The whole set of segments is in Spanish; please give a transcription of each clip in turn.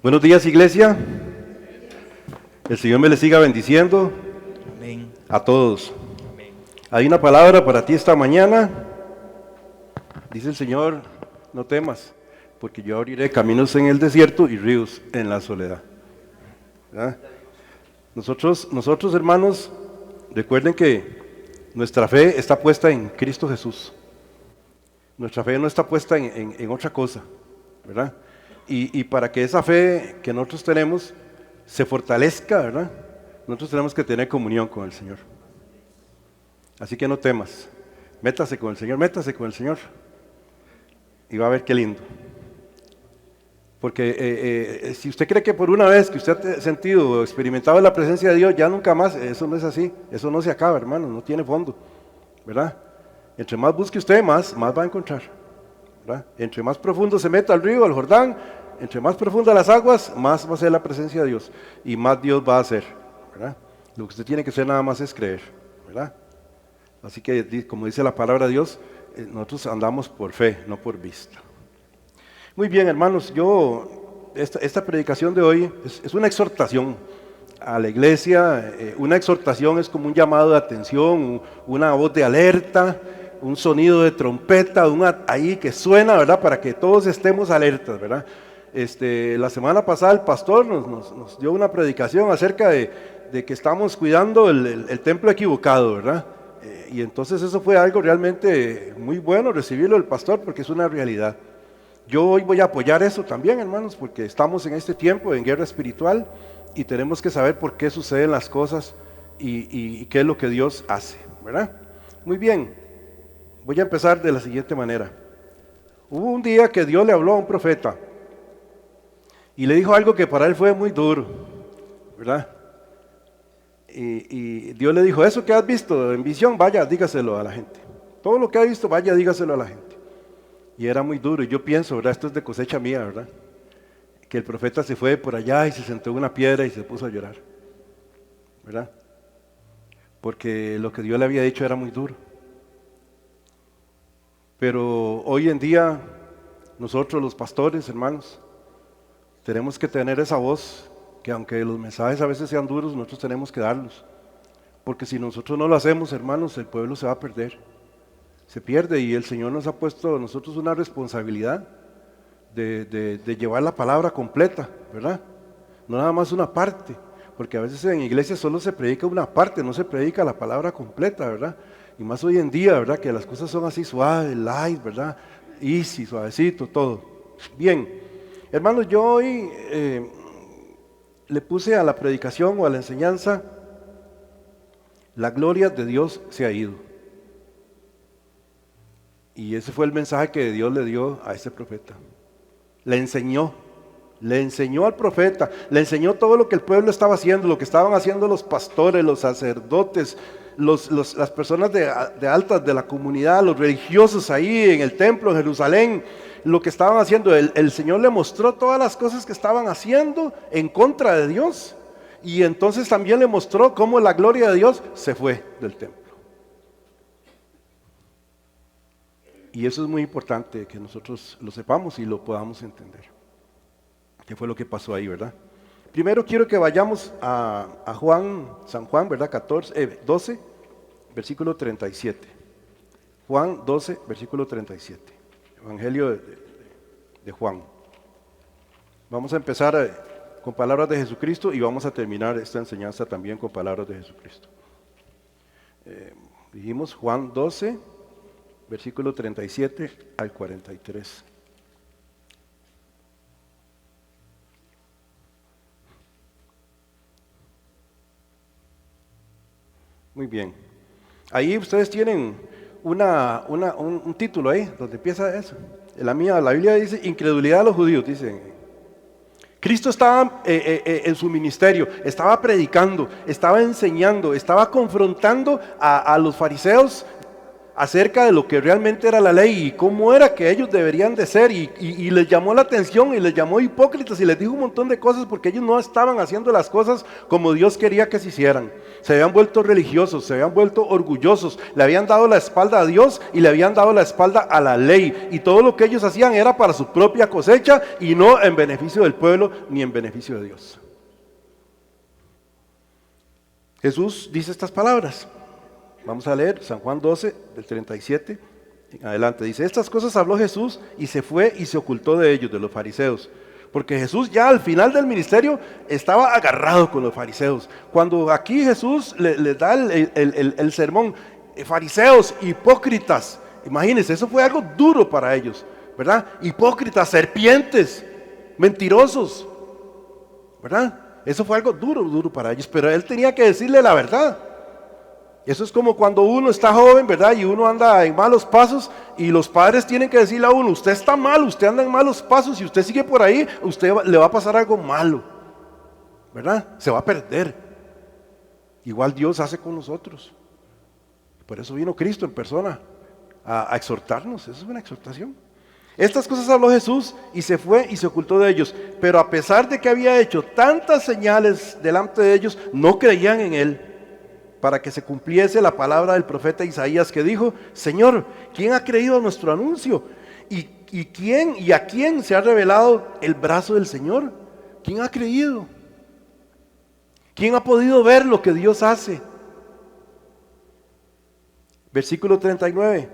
Buenos días, iglesia. El Señor me les siga bendiciendo. Amén. A todos. Amén. Hay una palabra para ti esta mañana. Dice el Señor, no temas, porque yo abriré caminos en el desierto y ríos en la soledad. ¿Verdad? Nosotros, hermanos, recuerden que nuestra fe está puesta en Cristo Jesús. Nuestra fe no está puesta en otra cosa, ¿verdad? Y para que esa fe que nosotros tenemos se fortalezca, ¿verdad? Nosotros tenemos que tener comunión con el Señor. Así que no temas, métase con el Señor, y va a ver qué lindo. Porque si usted cree que por una vez que usted ha sentido o experimentado la presencia de Dios, ya nunca más, eso no es así, eso no se acaba, hermano, no tiene fondo, ¿verdad? Entre más busque usted, más va a encontrar, ¿verdad? Entre más profundo se meta al río, al Jordán, entre más profundas las aguas, más va a ser la presencia de Dios y más Dios va a hacer, ¿verdad? Lo que usted tiene que hacer nada más es creer, ¿verdad? Así que, como dice la palabra de Dios, nosotros andamos por fe, no por vista. Muy bien, hermanos, esta predicación de hoy es una exhortación a la iglesia. Una exhortación es como un llamado de atención, una voz de alerta, un sonido de trompeta, ahí que suena, ¿verdad? Para que todos estemos alertas, ¿verdad? La semana pasada el pastor nos dio una predicación acerca de que estamos cuidando el templo equivocado, ¿verdad? Y entonces eso fue algo realmente muy bueno recibirlo del pastor, porque es una realidad. Yo hoy voy a apoyar eso también, hermanos, porque estamos en este tiempo en guerra espiritual y tenemos que saber por qué suceden las cosas y qué es lo que Dios hace, ¿verdad? Muy bien, voy a empezar de la siguiente manera. Hubo un día que Dios le habló a un profeta y le dijo algo que para él fue muy duro, ¿verdad? Y Dios le dijo, eso que has visto en visión, vaya, dígaselo a la gente. Todo lo que has visto, vaya, dígaselo a la gente. Y era muy duro, y yo pienso, ¿verdad? Esto es de cosecha mía, ¿verdad? Que el profeta se fue por allá y se sentó en una piedra y se puso a llorar, ¿verdad? Porque lo que Dios le había dicho era muy duro. Pero hoy en día, nosotros los pastores, hermanos, tenemos que tener esa voz, que aunque los mensajes a veces sean duros, nosotros tenemos que darlos. Porque si nosotros no lo hacemos, hermanos, el pueblo se va a perder. Se pierde, y el Señor nos ha puesto a nosotros una responsabilidad de llevar la palabra completa, ¿verdad? No nada más una parte, porque a veces en iglesias solo se predica una parte, no se predica la palabra completa, ¿verdad? Y más hoy en día, ¿verdad? Que las cosas son así suaves, light, ¿verdad? Easy, suavecito, todo. Bien, hermanos, yo hoy le puse a la predicación o a la enseñanza, la gloria de Dios se ha ido. Y ese fue el mensaje que Dios le dio a ese profeta. Le enseñó al profeta, le enseñó todo lo que el pueblo estaba haciendo, lo que estaban haciendo los pastores, los sacerdotes, las personas de altas de la comunidad, los religiosos ahí en el templo en Jerusalén, lo que estaban haciendo. El Señor le mostró todas las cosas que estaban haciendo en contra de Dios, y entonces también le mostró cómo la gloria de Dios se fue del templo. Y eso es muy importante que nosotros lo sepamos y lo podamos entender. ¿Qué fue lo que pasó ahí, verdad? Primero quiero que vayamos a San Juan, ¿verdad? 12, versículo 37. Juan 12, versículo 37. Evangelio de Juan. Vamos a empezar con palabras de Jesucristo y vamos a terminar esta enseñanza también con palabras de Jesucristo. Dijimos Juan 12, versículo 37 al 43. Muy bien. Ahí ustedes tienen un título ahí, donde empieza eso. La Biblia dice, incredulidad de los judíos, dicen. Cristo estaba en su ministerio, estaba predicando, estaba enseñando, estaba confrontando a los fariseos acerca de lo que realmente era la ley y cómo era que ellos deberían de ser y les llamó la atención y les llamó hipócritas y les dijo un montón de cosas porque ellos no estaban haciendo las cosas como Dios quería que se hicieran. Se habían vuelto religiosos, se habían vuelto orgullosos, le habían dado la espalda a Dios y le habían dado la espalda a la ley y todo lo que ellos hacían era para su propia cosecha y no en beneficio del pueblo ni en beneficio de Dios. Jesús dice estas palabras. Vamos a leer San Juan 12, del 37 en adelante. Dice, estas cosas habló Jesús y se fue y se ocultó de ellos, de los fariseos. Porque Jesús ya al final del ministerio estaba agarrado con los fariseos. Cuando aquí Jesús les da el sermón, fariseos, hipócritas, imagínense, eso fue algo duro para ellos, ¿verdad? Hipócritas, serpientes, mentirosos, ¿verdad? Eso fue algo duro para ellos, pero él tenía que decirle la verdad. Eso es como cuando uno está joven, ¿verdad? Y uno anda en malos pasos y los padres tienen que decirle a uno, usted está mal, usted anda en malos pasos y usted sigue por ahí, le va a pasar algo malo, ¿verdad? Se va a perder. Igual Dios hace con nosotros. Por eso vino Cristo en persona a exhortarnos. Eso es una exhortación. Estas cosas habló Jesús y se fue y se ocultó de ellos. Pero a pesar de que había hecho tantas señales delante de ellos, no creían en él, para que se cumpliese la palabra del profeta Isaías que dijo, Señor, ¿quién ha creído a nuestro anuncio? ¿Y a quién se ha revelado el brazo del Señor? ¿Quién ha creído? ¿Quién ha podido ver lo que Dios hace? Versículo 39.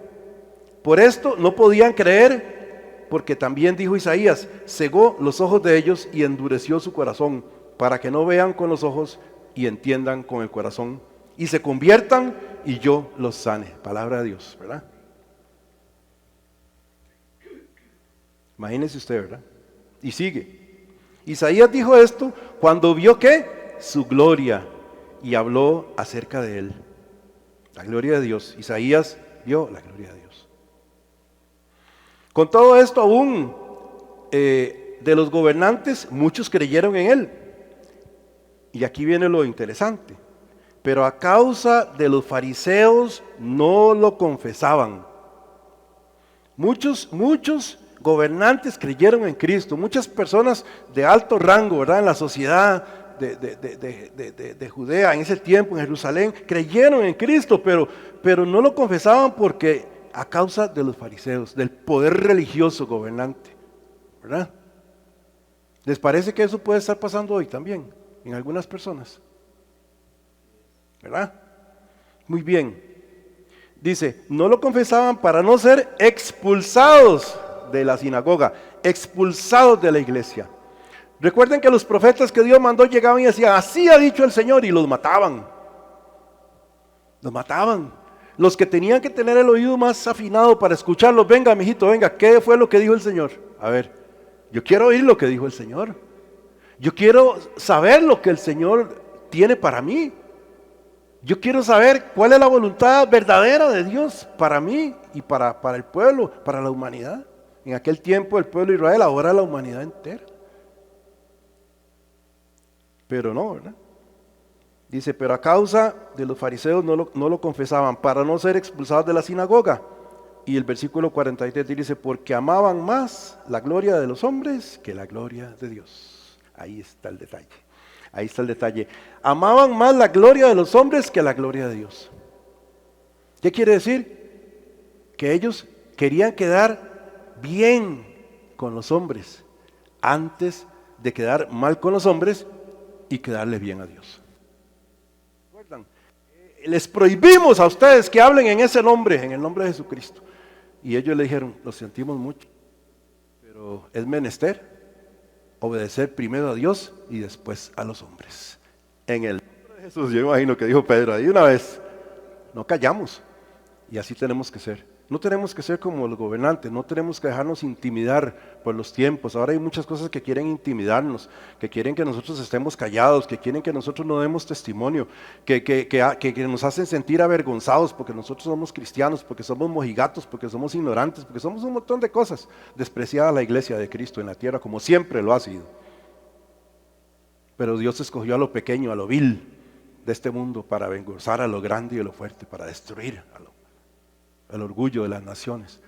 Por esto no podían creer, porque también dijo Isaías, cegó los ojos de ellos y endureció su corazón, para que no vean con los ojos y entiendan con el corazón, y se conviertan y yo los sane. Palabra de Dios, ¿verdad? Imagínese usted, ¿verdad? Y sigue. Isaías dijo esto cuando vio que su gloria y habló acerca de él. La gloria de Dios. Isaías vio la gloria de Dios. Con todo esto aún de los gobernantes muchos creyeron en él. Y aquí viene lo interesante. Pero a causa de los fariseos no lo confesaban. Muchos gobernantes creyeron en Cristo. Muchas personas de alto rango, ¿verdad? En la sociedad de Judea, en ese tiempo, en Jerusalén, creyeron en Cristo, pero no lo confesaban porque a causa de los fariseos, del poder religioso gobernante, ¿verdad? ¿Les parece que eso puede estar pasando hoy también en algunas personas? ¿Verdad? Muy bien. Dice, no lo confesaban para no ser expulsados de la sinagoga, expulsados de la iglesia. Recuerden que los profetas que Dios mandó llegaban y decían, así ha dicho el Señor, y los mataban. Los mataban. Los que tenían que tener el oído más afinado para escucharlos, venga, mijito, venga, ¿qué fue lo que dijo el Señor? A ver, yo quiero oír lo que dijo el Señor. Yo quiero saber lo que el Señor tiene para mí. Yo quiero saber cuál es la voluntad verdadera de Dios para mí y para el pueblo, para la humanidad. En aquel tiempo el pueblo de Israel, ahora la humanidad entera. Pero no, ¿verdad? Dice, pero a causa de los fariseos no lo confesaban para no ser expulsados de la sinagoga. Y el versículo 43 dice, porque amaban más la gloria de los hombres que la gloria de Dios. Ahí está el detalle. Ahí está el detalle. Amaban más la gloria de los hombres que la gloria de Dios. ¿Qué quiere decir? Que ellos querían quedar bien con los hombres antes de quedar mal con los hombres y quedarle bien a Dios. ¿Recuerdan? Les prohibimos a ustedes que hablen en ese nombre, en el nombre de Jesucristo. Y ellos le dijeron, lo sentimos mucho, pero es menester obedecer primero a Dios y después a los hombres. En el nombre de Jesús, yo imagino que dijo Pedro ahí una vez, no callamos. Y así tenemos que ser. No tenemos que ser como los gobernantes, no tenemos que dejarnos intimidar por los tiempos. Ahora hay muchas cosas que quieren intimidarnos, que quieren que nosotros estemos callados, que quieren que nosotros no demos testimonio, que nos hacen sentir avergonzados porque nosotros somos cristianos, porque somos mojigatos, porque somos ignorantes, porque somos un montón de cosas. Despreciada la iglesia de Cristo en la tierra como siempre lo ha sido. Pero Dios escogió a lo pequeño, a lo vil de este mundo para avergonzar a lo grande y a lo fuerte, para destruir a lo. el orgullo de las naciones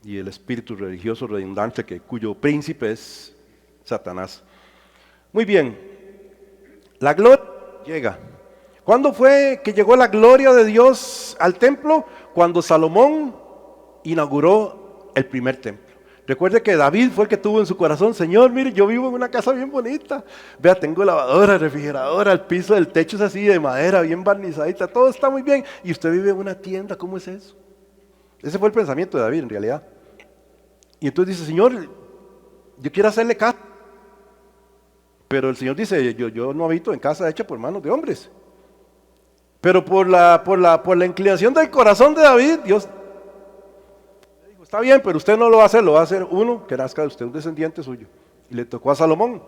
y el espíritu religioso redundante cuyo príncipe es Satanás. Muy bien, la gloria llega. ¿Cuándo fue que llegó la gloria de Dios al templo? Cuando Salomón inauguró el primer templo. Recuerde que David fue el que tuvo en su corazón: Señor, mire, yo vivo en una casa bien bonita. Vea, tengo lavadora, refrigeradora, el piso del techo es así de madera, bien barnizadita, todo está muy bien. Y usted vive en una tienda, ¿cómo es eso? Ese fue el pensamiento de David en realidad. Y entonces dice: Señor, yo quiero hacerle caso. Pero el Señor dice: yo no habito en casa hecha por manos de hombres. Pero por la inclinación del corazón de David, Dios le dijo: está bien, pero usted no lo va a hacer, lo va a hacer uno que nazca de usted, un descendiente suyo. Y le tocó a Salomón.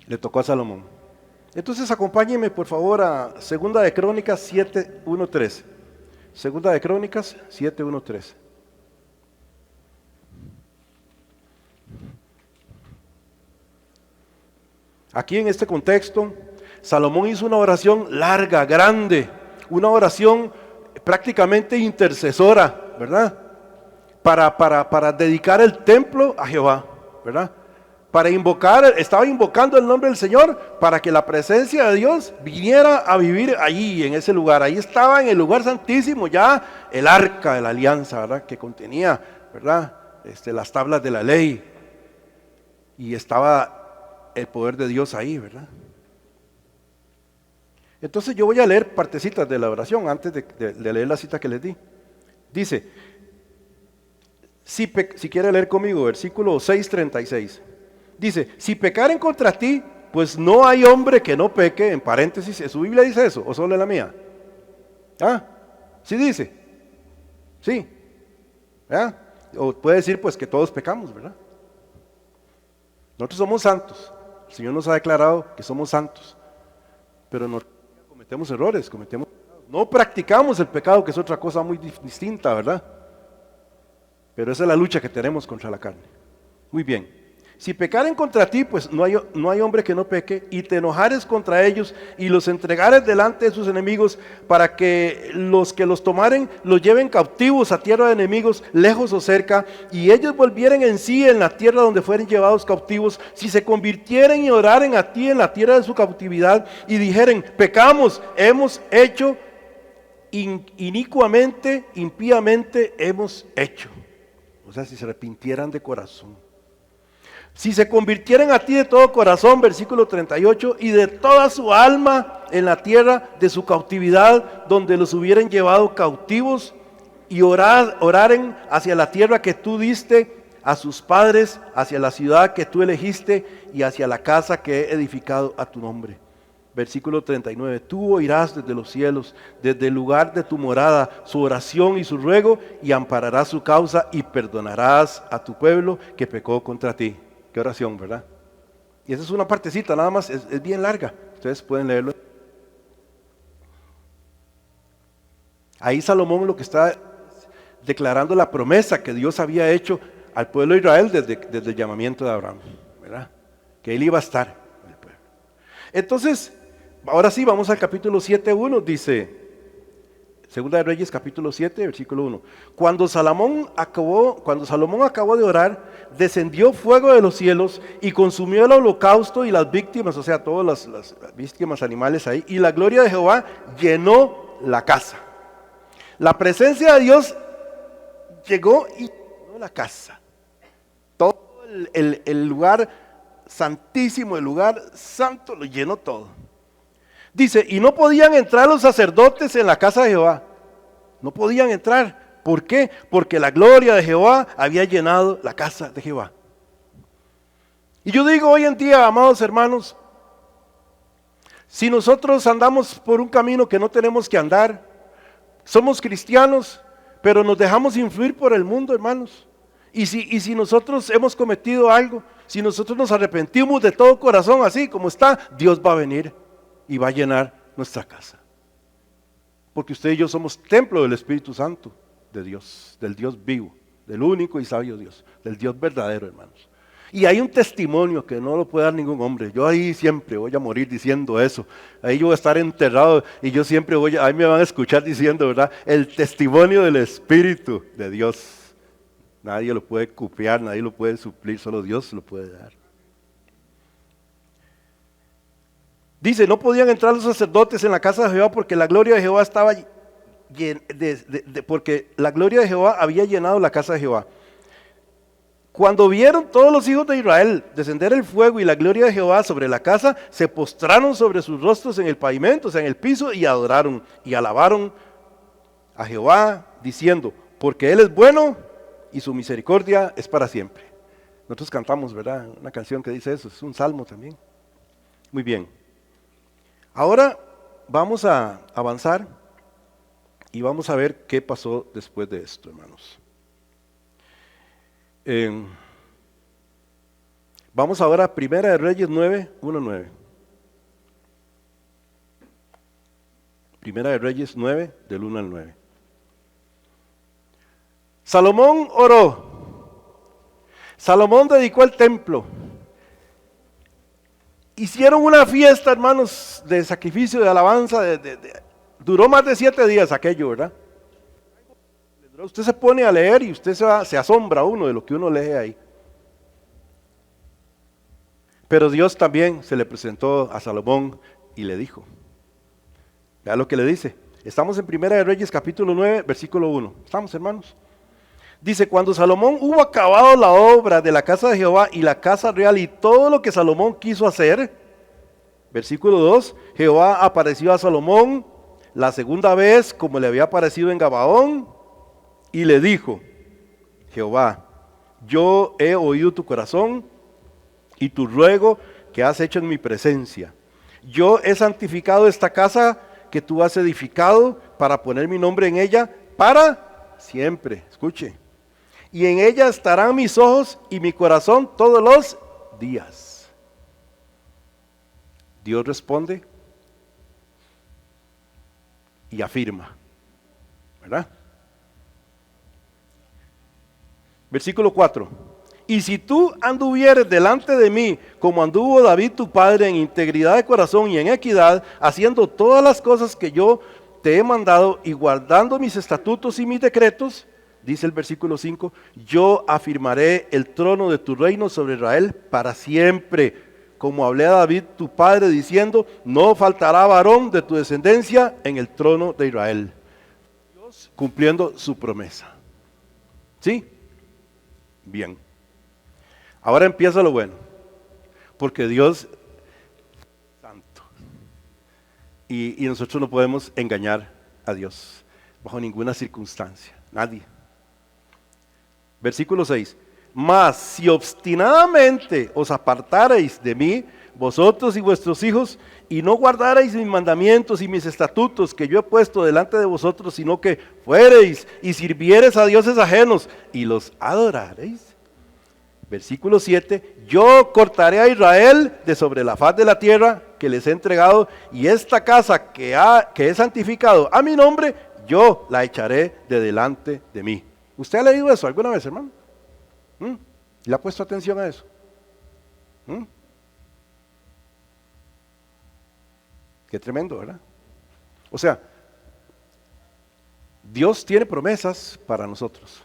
Le tocó a Salomón. Entonces acompáñenme por favor a Segunda de Crónicas 7:1-3. Segunda de Crónicas 7:1-3. Aquí en este contexto, Salomón hizo una oración larga, grande, una oración prácticamente intercesora, ¿verdad? Para dedicar el templo a Jehová, ¿verdad? Estaba invocando el nombre del Señor para que la presencia de Dios viniera a vivir allí, en ese lugar. Ahí estaba en el lugar santísimo ya el arca de la alianza, ¿verdad? Que contenía, ¿verdad? Las tablas de la ley. Y estaba el poder de Dios ahí, ¿verdad? Entonces yo voy a leer partecitas de la oración antes de leer la cita que les di. Dice, si quiere leer conmigo, versículo 6:36. Dice: si pecaren contra ti, pues no hay hombre que no peque. En paréntesis, ¿su Biblia dice eso o solo la mía? ¿Ah? ¿Sí dice? Sí. ¿Verdad? O puede decir pues que todos pecamos, ¿verdad? Nosotros somos santos. El Señor nos ha declarado que somos santos. Pero no cometemos errores, no practicamos el pecado, que es otra cosa muy distinta, ¿verdad? Pero esa es la lucha que tenemos contra la carne. Muy bien. Si pecaren contra ti, pues no hay hombre que no peque, y te enojares contra ellos y los entregares delante de sus enemigos, para que los tomaren los lleven cautivos a tierra de enemigos, lejos o cerca, y ellos volvieren en sí en la tierra donde fueren llevados cautivos. Si se convirtieren y oraren a ti en la tierra de su cautividad y dijeren: pecamos, hemos hecho inicuamente, impíamente hemos hecho. O sea, si se arrepintieran de corazón. Si se convirtieran a ti de todo corazón, versículo 38, y de toda su alma en la tierra de su cautividad, donde los hubieran llevado cautivos, y oraren hacia la tierra que tú diste a sus padres, hacia la ciudad que tú elegiste y hacia la casa que he edificado a tu nombre. Versículo 39, tú oirás desde los cielos, desde el lugar de tu morada, su oración y su ruego, y ampararás su causa y perdonarás a tu pueblo que pecó contra ti. Qué oración, ¿verdad? Y esa es una partecita nada más, es bien larga, ustedes pueden leerlo. Ahí Salomón lo que está declarando la promesa que Dios había hecho al pueblo de Israel desde el llamamiento de Abraham, ¿verdad? Que él iba a estar en el pueblo. Entonces, ahora sí, vamos al capítulo 7:1, dice, Segunda de Reyes, capítulo 7, versículo 1. Cuando Salomón acabó de orar, descendió fuego de los cielos y consumió el holocausto y las víctimas, o sea, todas las víctimas animales ahí, y la gloria de Jehová llenó la casa. La presencia de Dios llegó y llenó la casa. Todo el lugar santísimo, el lugar santo, lo llenó todo. Dice, y no podían entrar los sacerdotes en la casa de Jehová. No podían entrar. ¿Por qué? Porque la gloria de Jehová había llenado la casa de Jehová. Y yo digo hoy en día, amados hermanos, si nosotros andamos por un camino que no tenemos que andar, somos cristianos, pero nos dejamos influir por el mundo, hermanos. Y si nosotros hemos cometido algo, si nosotros nos arrepentimos de todo corazón, así como está, Dios va a venir y va a llenar nuestra casa. Porque usted y yo somos templo del Espíritu Santo de Dios, del Dios vivo, del único y sabio Dios, del Dios verdadero, hermanos. Y hay un testimonio que no lo puede dar ningún hombre. Yo ahí siempre voy a morir diciendo eso. Ahí yo voy a estar enterrado y yo siempre ahí me van a escuchar diciendo, ¿verdad? El testimonio del Espíritu de Dios. Nadie lo puede copiar, nadie lo puede suplir, solo Dios lo puede dar. Dice, no podían entrar los sacerdotes en la casa de Jehová porque la gloria de Jehová estaba porque la gloria de Jehová había llenado la casa de Jehová. Cuando vieron todos los hijos de Israel descender el fuego y la gloria de Jehová sobre la casa, se postraron sobre sus rostros en el pavimento, o sea, en el piso, y adoraron y alabaron a Jehová, diciendo, porque Él es bueno y su misericordia es para siempre. Nosotros cantamos, ¿verdad? Una canción que dice eso, es un salmo también. Muy bien. Ahora vamos a avanzar y vamos a ver qué pasó después de esto, hermanos. Vamos ahora a Primera de Reyes 9, 1-9. Primera de Reyes 9, del 1 al 9. Salomón oró. Salomón dedicó el templo. Hicieron una fiesta, hermanos, de sacrificio, de alabanza. Duró más de 7 días aquello, ¿verdad? Usted se pone a leer y usted se asombra uno de lo que uno lee ahí. Pero Dios también se le presentó a Salomón y le dijo. Vea lo que le dice. Estamos en Primera de Reyes capítulo 9, versículo 1. ¿Estamos, hermanos? Dice, cuando Salomón hubo acabado la obra de la casa de Jehová y la casa real y todo lo que Salomón quiso hacer, versículo 2, Jehová apareció a Salomón la segunda vez como le había aparecido en Gabaón y le dijo, Jehová, yo he oído tu corazón y tu ruego que has hecho en mi presencia. Yo he santificado esta casa que tú has edificado para poner mi nombre en ella para siempre. Escuche. Y en ella estarán mis ojos y mi corazón todos los días. Dios responde y afirma, ¿verdad? Versículo 4. Y si tú anduvieres delante de mí, como anduvo David tu padre en integridad de corazón y en equidad, haciendo todas las cosas que yo te he mandado y guardando mis estatutos y mis decretos, dice el versículo 5, yo afirmaré el trono de tu reino sobre Israel para siempre, como hablé a David tu padre diciendo, no faltará varón de tu descendencia en el trono de Israel. Dios cumpliendo su promesa. ¿Sí? Bien. Ahora empieza lo bueno, porque Dios es santo y nosotros no podemos engañar a Dios bajo ninguna circunstancia, nadie. Versículo 6, mas si obstinadamente os apartareis de mí, vosotros y vuestros hijos, y no guardareis mis mandamientos y mis estatutos que yo he puesto delante de vosotros, sino que fuereis y sirviereis a dioses ajenos y los adorareis. Versículo 7, yo cortaré a Israel de sobre la faz de la tierra que les he entregado, y esta casa que he santificado a mi nombre, yo la echaré de delante de mí. ¿Usted ha leído eso alguna vez, hermano? ¿Le ha puesto atención a eso? Qué tremendo, ¿verdad? O sea, Dios tiene promesas para nosotros,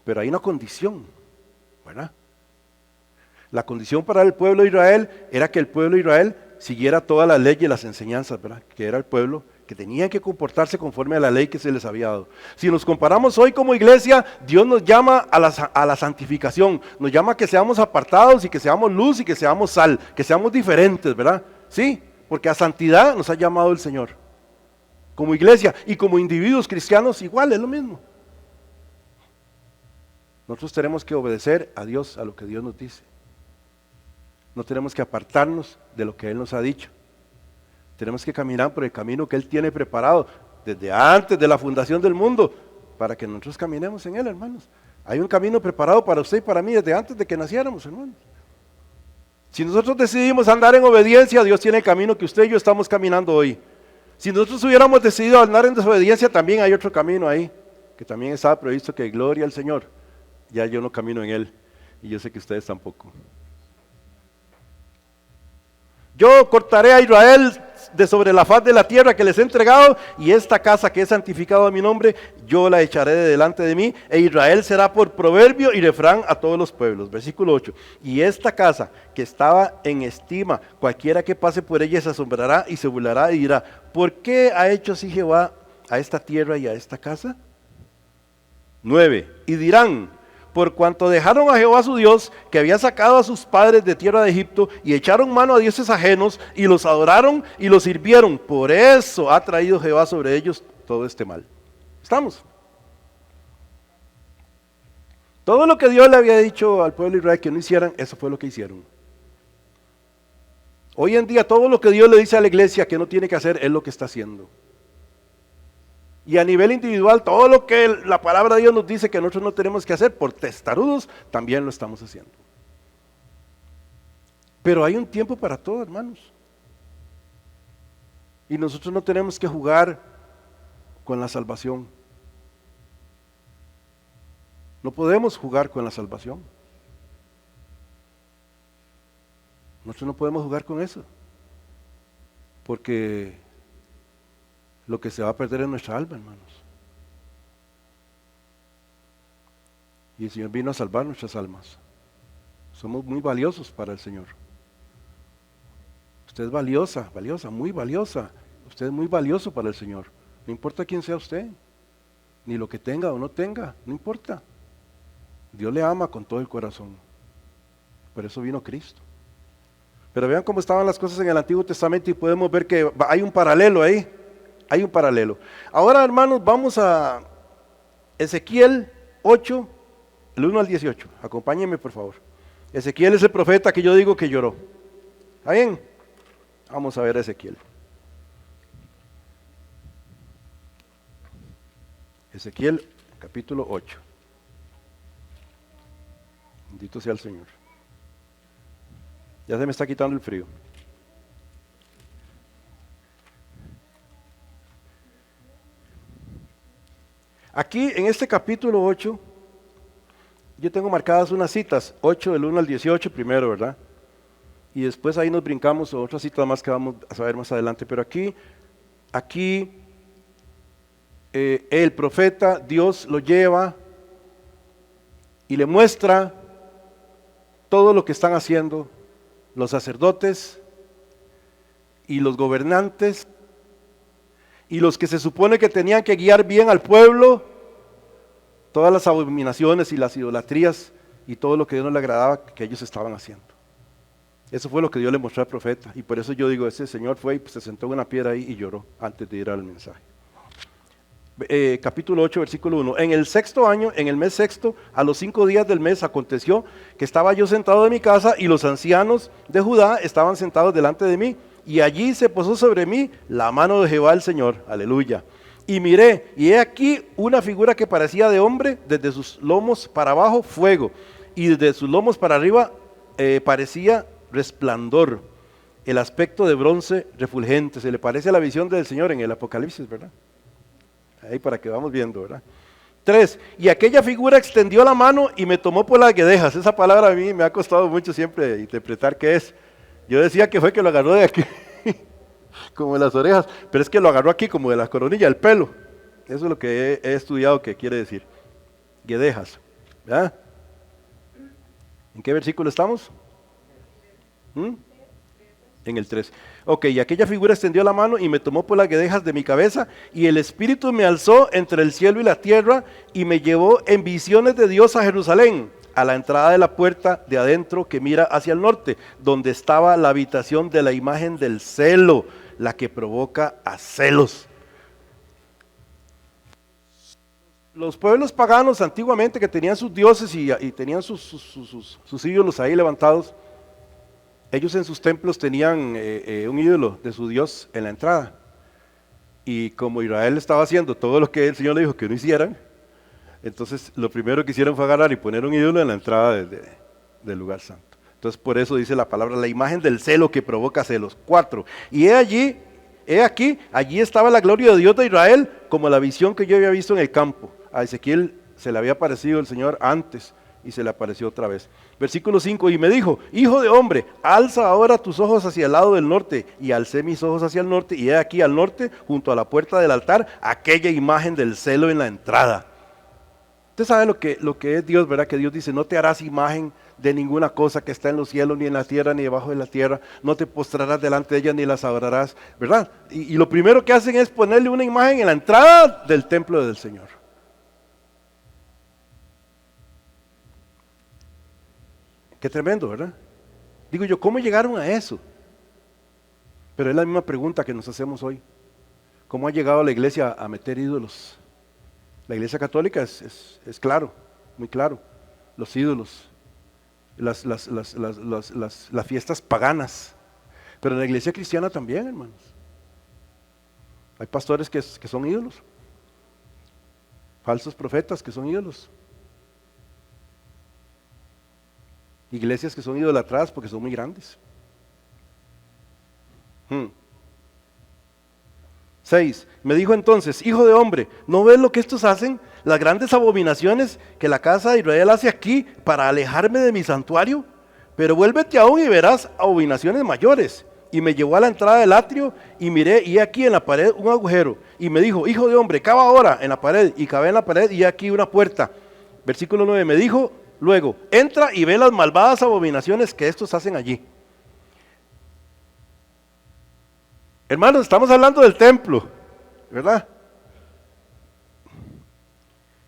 pero hay una condición, ¿verdad? La condición para el pueblo de Israel era que el pueblo de Israel siguiera toda la ley y las enseñanzas, ¿verdad? Que era el pueblo que tenía que comportarse conforme a la ley que se les había dado. Si nos comparamos hoy como iglesia, Dios nos llama a la santificación, nos llama a que seamos apartados y que seamos luz y que seamos sal, que seamos diferentes, ¿verdad? Sí, porque a santidad nos ha llamado el Señor. Como iglesia y como individuos cristianos igual, es lo mismo. Nosotros tenemos que obedecer a Dios, a lo que Dios nos dice. No tenemos que apartarnos de lo que Él nos ha dicho. Tenemos que caminar por el camino que Él tiene preparado desde antes de la fundación del mundo, para que nosotros caminemos en Él, hermanos. Hay un camino preparado para usted y para mí desde antes de que naciéramos, hermanos. Si nosotros decidimos andar en obediencia, Dios tiene el camino que usted y yo estamos caminando hoy. Si nosotros hubiéramos decidido andar en desobediencia, también hay otro camino ahí, que también estaba previsto, que gloria al Señor. Ya yo no camino en Él, y yo sé que ustedes tampoco. Yo cortaré a Israel de sobre la faz de la tierra que les he entregado, y esta casa que he santificado a mi nombre, yo la echaré de delante de mí, e Israel será por proverbio y refrán a todos los pueblos. Versículo 8. Y esta casa que estaba en estima, cualquiera que pase por ella se asombrará y se burlará y dirá, ¿por qué ha hecho así Jehová a esta tierra y a esta casa? 9. Y dirán, por cuanto dejaron a Jehová su Dios, que había sacado a sus padres de tierra de Egipto, y echaron mano a dioses ajenos, y los adoraron y los sirvieron, por eso ha traído Jehová sobre ellos todo este mal. ¿Estamos? Todo lo que Dios le había dicho al pueblo de Israel que no hicieran, eso fue lo que hicieron. Hoy en día todo lo que Dios le dice a la iglesia que no tiene que hacer, es lo que está haciendo. Y a nivel individual, todo lo que la palabra de Dios nos dice que nosotros no tenemos que hacer por testarudos, también lo estamos haciendo. Pero hay un tiempo para todo, hermanos. Y nosotros no tenemos que jugar con la salvación. No podemos jugar con la salvación. Nosotros no podemos jugar con eso. Porque lo que se va a perder es nuestra alma, hermanos. Y el Señor vino a salvar nuestras almas. Somos muy valiosos para el Señor. Usted es valiosa, muy valiosa. Usted es muy valioso para el Señor. No importa quién sea usted, ni lo que tenga o no tenga, no importa. Dios le ama con todo el corazón. Por eso vino Cristo. Pero vean cómo estaban las cosas en el Antiguo Testamento y podemos ver que hay un paralelo ahí. Hay un paralelo. Ahora, hermanos, vamos a Ezequiel 8, el 1 al 18. Acompáñenme, por favor. Ezequiel es el profeta que yo digo que lloró. ¿Está bien? Vamos a ver a Ezequiel. Ezequiel, capítulo 8. Bendito sea el Señor. Ya se me está quitando el frío. Aquí en este capítulo 8, yo tengo marcadas unas citas, 8 del 1 al 18 primero, ¿verdad? Y después ahí nos brincamos a otras citas más que vamos a saber más adelante, pero aquí el profeta, Dios lo lleva y le muestra todo lo que están haciendo los sacerdotes y los gobernantes y los que se supone que tenían que guiar bien al pueblo, todas las abominaciones y las idolatrías y todo lo que a Dios no le agradaba que ellos estaban haciendo. Eso fue lo que Dios le mostró al profeta, y por eso yo digo, ese señor fue y se sentó en una piedra ahí y lloró antes de ir al mensaje. Capítulo 8, versículo 1. En el sexto año, en el mes sexto, a los 5 días del mes, aconteció que estaba yo sentado en mi casa y los ancianos de Judá estaban sentados delante de mí, y allí se posó sobre mí la mano de Jehová el Señor, aleluya. Y miré, y he aquí una figura que parecía de hombre, desde sus lomos para abajo fuego, y desde sus lomos para arriba parecía resplandor, el aspecto de bronce refulgente. Se le parece a la visión del Señor en el Apocalipsis, ¿verdad? Ahí para que vamos viendo, ¿verdad? 3. Y aquella figura extendió la mano y me tomó por las guedejas. Esa palabra a mí me ha costado mucho siempre interpretar qué es. Yo decía que fue que lo agarró de aquí, como de las orejas, pero es que lo agarró aquí como de la coronilla, el pelo. Eso es lo que he estudiado que quiere decir. Guedejas, ¿verdad? ¿En qué versículo estamos? En el 3. Ok, y aquella figura extendió la mano y me tomó por las guedejas de mi cabeza, y el Espíritu me alzó entre el cielo y la tierra y me llevó en visiones de Dios a Jerusalén, a la entrada de la puerta de adentro que mira hacia el norte, donde estaba la habitación de la imagen del celo, la que provoca a celos. Los pueblos paganos antiguamente que tenían sus dioses y tenían sus ídolos ahí levantados, ellos en sus templos tenían un ídolo de su Dios en la entrada. Y como Israel estaba haciendo todo lo que el Señor le dijo que no hicieran, entonces lo primero que hicieron fue agarrar y poner un ídolo en la entrada del lugar santo. Entonces por eso dice la palabra, la imagen del celo que provoca celos. 4. Y allí estaba la gloria de Dios de Israel, como la visión que yo había visto en el campo. A Ezequiel se le había aparecido el Señor antes, y se le apareció otra vez. Versículo 5, y me dijo, hijo de hombre, alza ahora tus ojos hacia el lado del norte. Y alcé mis ojos hacia el norte, y he aquí al norte, junto a la puerta del altar, aquella imagen del celo en la entrada. Usted sabe lo que es Dios, ¿verdad? Que Dios dice, no te harás imagen de ninguna cosa que está en los cielos, ni en la tierra, ni debajo de la tierra. No te postrarás delante de ella, ni las adorarás, ¿verdad? Y lo primero que hacen es ponerle una imagen en la entrada del templo del Señor. Qué tremendo, ¿verdad? Digo yo, ¿cómo llegaron a eso? Pero es la misma pregunta que nos hacemos hoy. ¿Cómo ha llegado la iglesia a meter ídolos? La iglesia católica es claro, muy claro. Los ídolos, las fiestas paganas. Pero en la iglesia cristiana también, hermanos. Hay pastores que son ídolos. Falsos profetas que son ídolos. Iglesias que son idolatradas porque son muy grandes. 6. Me dijo entonces, hijo de hombre, ¿no ves lo que estos hacen? Las grandes abominaciones que la casa de Israel hace aquí para alejarme de mi santuario. Pero vuélvete aún y verás abominaciones mayores. Y me llevó a la entrada del atrio y miré, y aquí en la pared un agujero. Y me dijo, hijo de hombre, cava ahora en la pared. Y cavé en la pared y aquí una puerta. Versículo 9, me dijo luego, entra y ve las malvadas abominaciones que estos hacen allí. Hermanos, estamos hablando del templo, ¿verdad?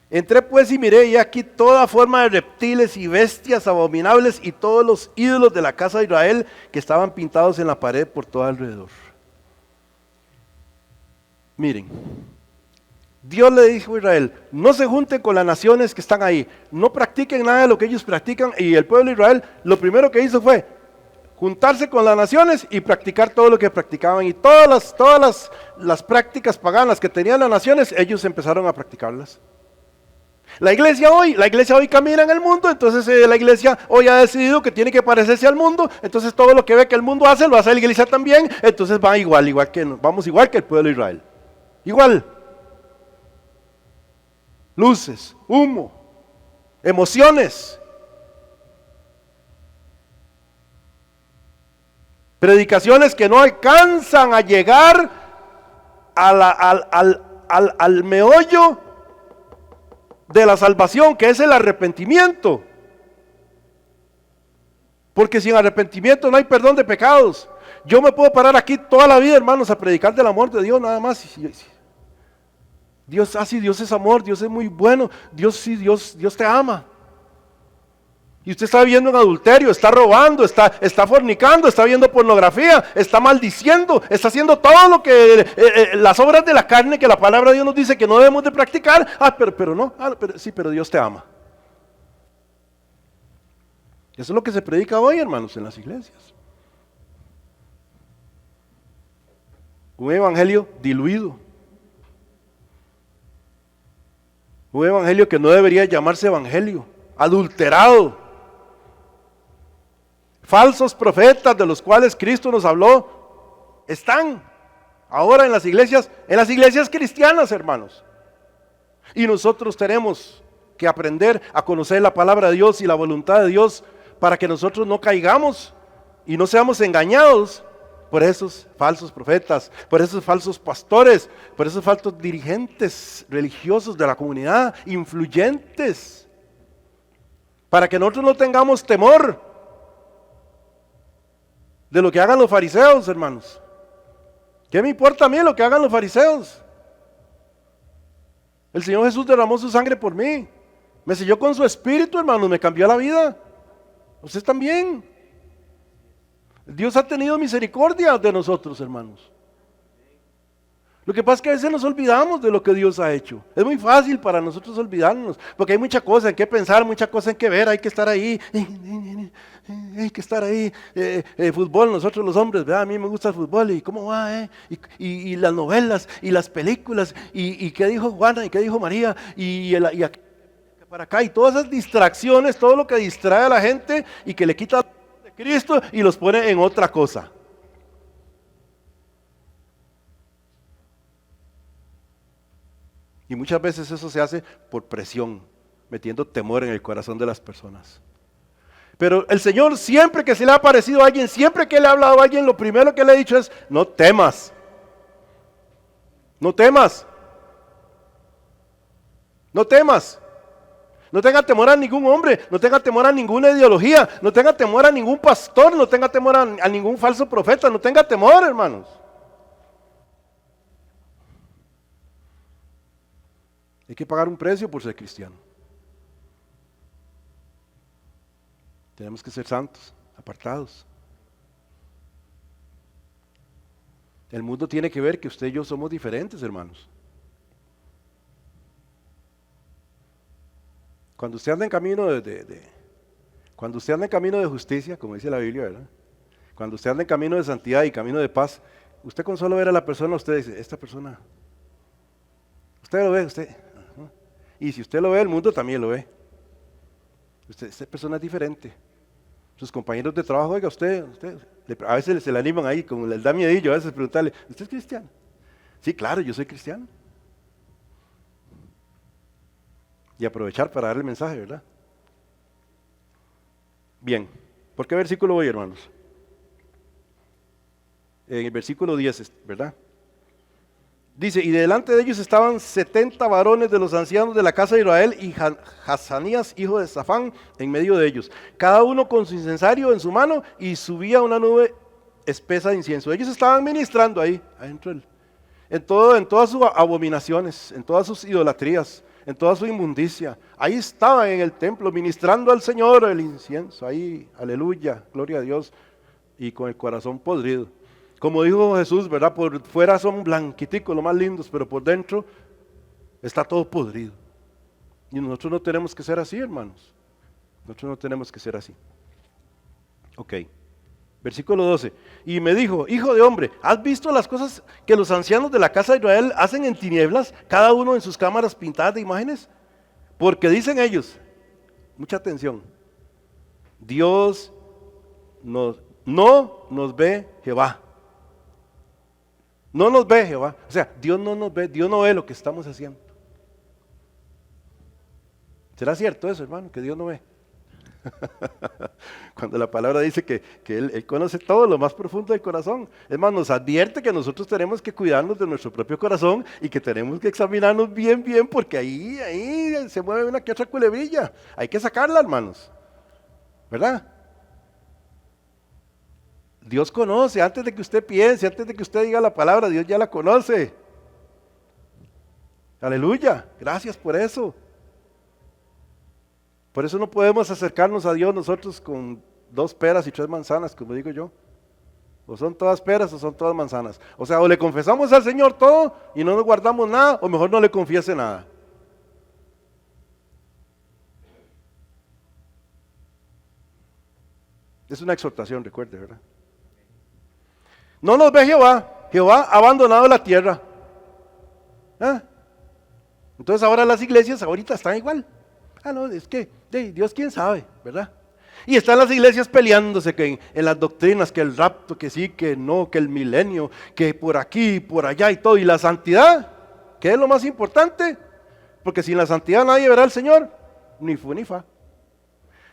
Entré pues y miré, y aquí toda forma de reptiles y bestias abominables y todos los ídolos de la casa de Israel que estaban pintados en la pared por todo alrededor. Miren, Dios le dijo a Israel, no se junten con las naciones que están ahí, no practiquen nada de lo que ellos practican, y el pueblo de Israel lo primero que hizo fue juntarse con las naciones y practicar todo lo que practicaban, y todas las prácticas paganas que tenían las naciones, ellos empezaron a practicarlas. La iglesia hoy camina en el mundo, entonces la iglesia hoy ha decidido que tiene que parecerse al mundo, entonces todo lo que ve que el mundo hace, lo hace la iglesia también, entonces vamos igual que el pueblo de Israel. Igual. Luces, humo, emociones. Predicaciones que no alcanzan a llegar al meollo de la salvación, que es el arrepentimiento. Porque sin arrepentimiento no hay perdón de pecados. Yo me puedo parar aquí toda la vida, hermanos, a predicar del amor de Dios nada más. Dios es amor, Dios es muy bueno, Dios te ama. Y usted está viviendo en adulterio, está robando, está fornicando, está viendo pornografía, está maldiciendo, está haciendo todo lo que las obras de la carne que la palabra de Dios nos dice que no debemos de practicar. Pero Dios te ama. Eso es lo que se predica hoy, hermanos, en las iglesias. Un evangelio diluido. Un evangelio que no debería llamarse evangelio, adulterado. Falsos profetas de los cuales Cristo nos habló están ahora en las iglesias cristianas, hermanos. Y nosotros tenemos que aprender a conocer la palabra de Dios y la voluntad de Dios para que nosotros no caigamos y no seamos engañados por esos falsos profetas, por esos falsos pastores, por esos falsos dirigentes religiosos de la comunidad, influyentes, para que nosotros no tengamos temor de lo que hagan los fariseos, hermanos. ¿Qué me importa a mí lo que hagan los fariseos? El Señor Jesús derramó su sangre por mí, me selló con su espíritu, hermanos, me cambió la vida. Ustedes también. Dios ha tenido misericordia de nosotros, hermanos. Lo que pasa es que a veces nos olvidamos de lo que Dios ha hecho. Es muy fácil para nosotros olvidarnos, porque hay mucha cosa en que pensar, mucha cosa en que ver, hay que estar ahí, fútbol, nosotros los hombres, ¿verdad? A mí me gusta el fútbol, y cómo va, y las novelas, y las películas, y qué dijo Juana, y qué dijo María, y para acá, y todas esas distracciones, todo lo que distrae a la gente, y que le quita de Cristo, y los pone en otra cosa. Y muchas veces eso se hace por presión, metiendo temor en el corazón de las personas. Pero el Señor, siempre que se le ha aparecido a alguien, siempre que le ha hablado a alguien, lo primero que le ha dicho es: no temas. No temas. No temas. No tenga temor a ningún hombre, no tenga temor a ninguna ideología, no tenga temor a ningún pastor, no tenga temor a ningún falso profeta, no tenga temor, hermanos. Hay que pagar un precio por ser cristiano. Tenemos que ser santos, apartados. El mundo tiene que ver que usted y yo somos diferentes, hermanos. Cuando usted anda en camino cuando usted anda en camino de justicia, como dice la Biblia, ¿verdad? Cuando usted anda en camino de santidad y camino de paz, usted con solo ver a la persona, usted dice: esta persona, usted lo ve, usted. Ajá. Y si usted lo ve, el mundo también lo ve. Esta persona es diferente. Sus compañeros de trabajo, oiga, usted a veces se le animan ahí, como les da miedillo a veces preguntarle: ¿usted es cristiano? Sí, claro, yo soy cristiano. Y aprovechar para dar el mensaje, ¿verdad? Bien, ¿por qué versículo voy, hermanos? En el versículo 10, ¿verdad? Dice: y delante de ellos estaban 70 varones de los ancianos de la casa de Israel, y Hazanías, hijo de Safán, en medio de ellos, cada uno con su incensario en su mano, y subía una nube espesa de incienso. Ellos estaban ministrando ahí, adentro, en todas sus abominaciones, en todas sus idolatrías, en toda su inmundicia. Ahí estaban en el templo ministrando al Señor el incienso, ahí, aleluya, gloria a Dios, y con el corazón podrido. Como dijo Jesús, ¿verdad? Por fuera son blanquiticos, los más lindos, pero por dentro está todo podrido. Y nosotros no tenemos que ser así, hermanos. Nosotros no tenemos que ser así. Ok. Versículo 12. Y me dijo: hijo de hombre, ¿has visto las cosas que los ancianos de la casa de Israel hacen en tinieblas, cada uno en sus cámaras pintadas de imágenes? Porque dicen ellos, mucha atención, Dios no nos ve Jehová. No nos ve Jehová. O sea, Dios no nos ve, Dios no ve lo que estamos haciendo. ¿Será cierto eso, hermano, que Dios no ve? Cuando la palabra dice que él conoce todo lo más profundo del corazón. Es más, nos advierte que nosotros tenemos que cuidarnos de nuestro propio corazón y que tenemos que examinarnos bien, porque ahí se mueve una que otra culebrilla. Hay que sacarla, hermanos. ¿Verdad? Dios conoce, antes de que usted piense, antes de que usted diga la palabra, Dios ya la conoce. Aleluya, gracias por eso. Por eso no podemos acercarnos a Dios nosotros con 2 peras y 3 manzanas, como digo yo. O son todas peras o son todas manzanas. O sea, o le confesamos al Señor todo y no nos guardamos nada, o mejor no le confiese nada. Es una exhortación, recuerde, ¿verdad? No nos ve Jehová. Jehová ha abandonado la tierra. ¿Ah? Entonces ahora las iglesias ahorita están igual. No, es que Dios quién sabe, ¿verdad? Y están las iglesias peleándose que en las doctrinas, que el rapto, que sí, que no, que el milenio, que por aquí, por allá y todo. Y la santidad, que es lo más importante, porque sin la santidad nadie verá al Señor, ni fu ni fa.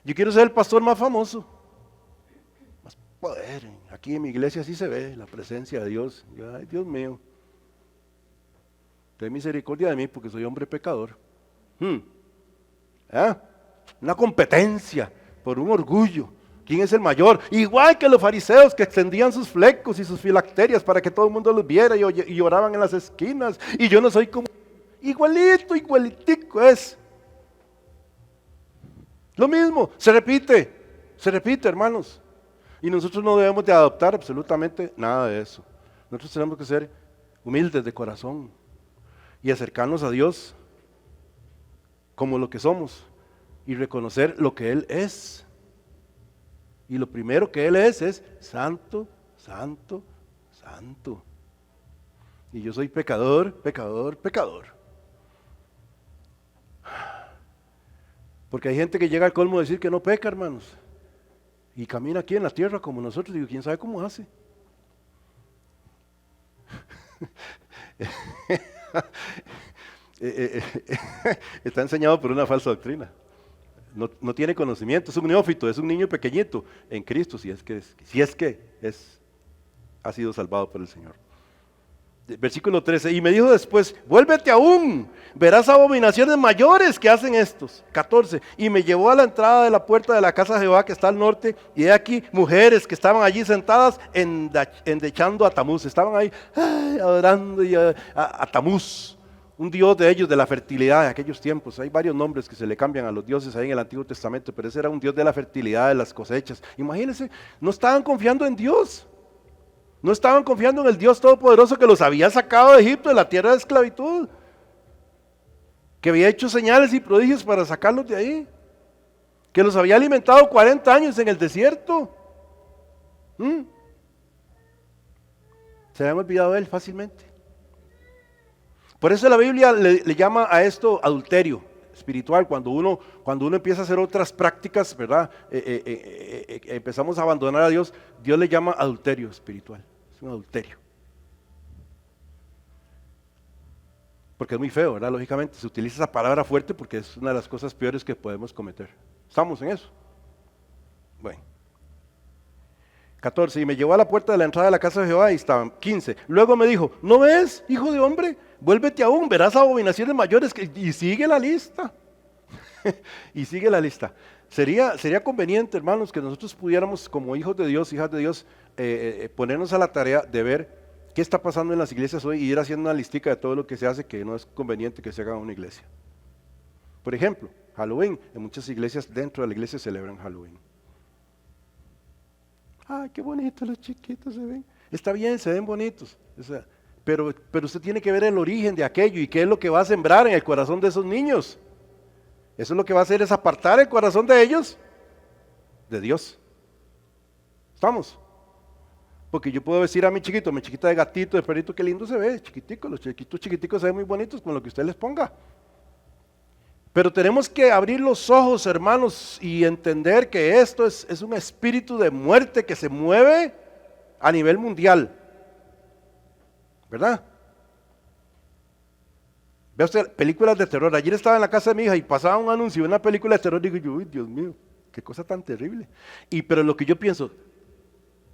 Yo quiero ser el pastor más famoso, más poder. Aquí en mi iglesia sí se ve la presencia de Dios. Ay, Dios mío, ten misericordia de mí porque soy hombre pecador. Una competencia por un orgullo. ¿Quién es el mayor? Igual que los fariseos que extendían sus flecos y sus filacterias para que todo el mundo los viera y oraban en las esquinas. Y yo no soy como... Igualitico es. Lo mismo, se repite, hermanos. Y nosotros no debemos de adoptar absolutamente nada de eso. Nosotros tenemos que ser humildes de corazón y acercarnos a Dios como lo que somos y reconocer lo que Él es. Y lo primero que Él es santo, santo, santo. Y yo soy pecador, pecador, pecador. Porque hay gente que llega al colmo de decir que no peca, hermanos. Y camina aquí en la tierra como nosotros. Digo, ¿quién sabe cómo hace? está enseñado por una falsa doctrina. No tiene conocimiento, es un neófito, es un niño pequeñito en Cristo, si es que ha sido salvado por el Señor. Versículo 13, y me dijo después, vuélvete aún, verás abominaciones mayores que hacen estos. 14, y me llevó a la entrada de la puerta de la casa de Jehová que está al norte, y he aquí mujeres que estaban allí sentadas endechando a Tamuz, estaban ahí adorando a Tamuz, un dios de ellos, de la fertilidad de aquellos tiempos. Hay varios nombres que se le cambian a los dioses ahí en el Antiguo Testamento, pero ese era un dios de la fertilidad, de las cosechas. Imagínense, no estaban confiando en Dios. No estaban confiando en el Dios Todopoderoso que los había sacado de Egipto, de la tierra de esclavitud, que había hecho señales y prodigios para sacarlos de ahí, que los había alimentado 40 años en el desierto. Se habían olvidado de él fácilmente. Por eso la Biblia le llama a esto adulterio espiritual, cuando uno empieza a hacer otras prácticas, ¿verdad? Empezamos a abandonar a Dios, Dios le llama adulterio espiritual. Es un adulterio. Porque es muy feo, ¿verdad? Lógicamente, se utiliza esa palabra fuerte porque es una de las cosas peores que podemos cometer. ¿Estamos en eso? Bueno. 14, y me llevó a la puerta de la entrada de la casa de Jehová y estaban. 15, luego me dijo, ¿no ves, hijo de hombre? Vuélvete aún, verás abominaciones mayores. Y sigue la lista. Y sigue la lista. Sería conveniente, hermanos, que nosotros pudiéramos, como hijos de Dios, hijas de Dios, ponernos a la tarea de ver qué está pasando en las iglesias hoy y ir haciendo una listica de todo lo que se hace que no es conveniente que se haga en una iglesia. Por ejemplo, Halloween. En muchas iglesias, dentro de la iglesia celebran Halloween. Ay, qué bonitos los chiquitos se ven. Está bien, se ven bonitos. Pero usted tiene que ver el origen de aquello y qué es lo que va a sembrar en el corazón de esos niños. Eso es lo que va a hacer, es apartar el corazón de ellos de Dios. ¿Estamos? Porque yo puedo decir a mi chiquita de gatito, de perrito, qué lindo se ve, chiquitico, los chiquiticos se ven muy bonitos con lo que usted les ponga. Pero tenemos que abrir los ojos, hermanos, y entender que esto es un espíritu de muerte que se mueve a nivel mundial. ¿Verdad? Vea usted, películas de terror. Ayer estaba en la casa de mi hija y pasaba un anuncio de una película de terror y digo yo, uy, Dios mío, qué cosa tan terrible. Pero lo que yo pienso,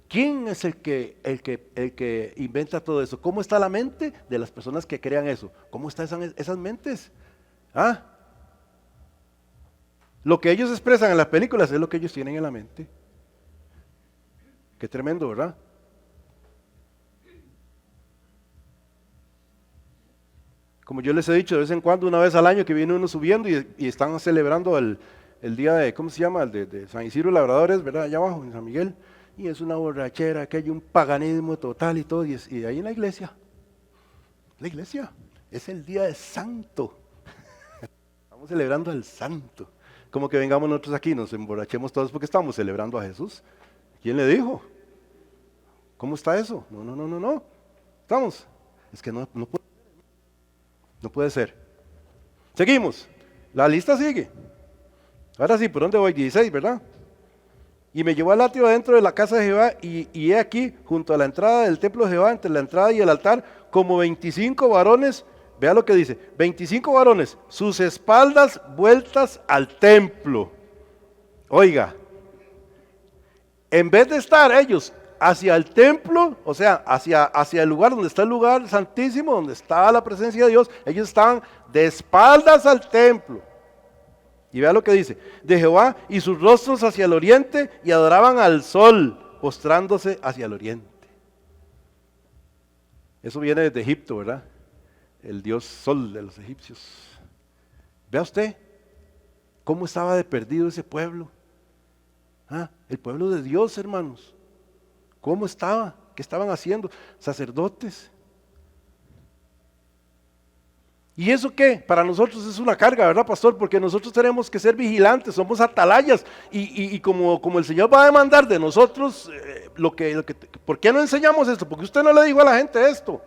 ¿quién es el que inventa todo eso? ¿Cómo está la mente de las personas que crean eso? ¿Cómo están esas mentes? ¿Ah? Lo que ellos expresan en las películas es lo que ellos tienen en la mente. Qué tremendo, ¿verdad? Como yo les he dicho, de vez en cuando, una vez al año que viene uno subiendo y están celebrando el día de, ¿cómo se llama? El de San Isidro Labradores, ¿verdad? Allá abajo, en San Miguel. Y es una borrachera, que hay un paganismo total y todo. Y ahí en la iglesia es el día de santo. Estamos celebrando al santo. Como que vengamos nosotros aquí, nos emborrachemos todos porque estamos celebrando a Jesús. ¿Quién le dijo? ¿Cómo está eso? No. ¿Estamos? Es que no puede ser. Seguimos. La lista sigue. Ahora sí, ¿por dónde voy? 16, ¿verdad? Y me llevó al atrio adentro de la casa de Jehová y he aquí, junto a la entrada del templo de Jehová, entre la entrada y el altar, como 25 varones. Vea lo que dice, 25 varones, sus espaldas vueltas al templo. Oiga, en vez de estar ellos hacia el templo, o sea, hacia el lugar donde está el lugar santísimo, donde está la presencia de Dios, ellos estaban de espaldas al templo. Y vea lo que dice, de Jehová y sus rostros hacia el oriente y adoraban al sol, postrándose hacia el oriente. Eso viene desde Egipto, ¿verdad? El dios sol de los egipcios. Vea usted cómo estaba de perdido ese pueblo. El pueblo de Dios, hermanos. ¿Cómo estaba? ¿Qué estaban haciendo? Sacerdotes. ¿Y eso qué? Para nosotros es una carga, ¿verdad, pastor? Porque nosotros tenemos que ser vigilantes, somos atalayas. Y como el Señor va a demandar de nosotros, ¿por qué no enseñamos esto? Porque usted no le dijo a la gente esto.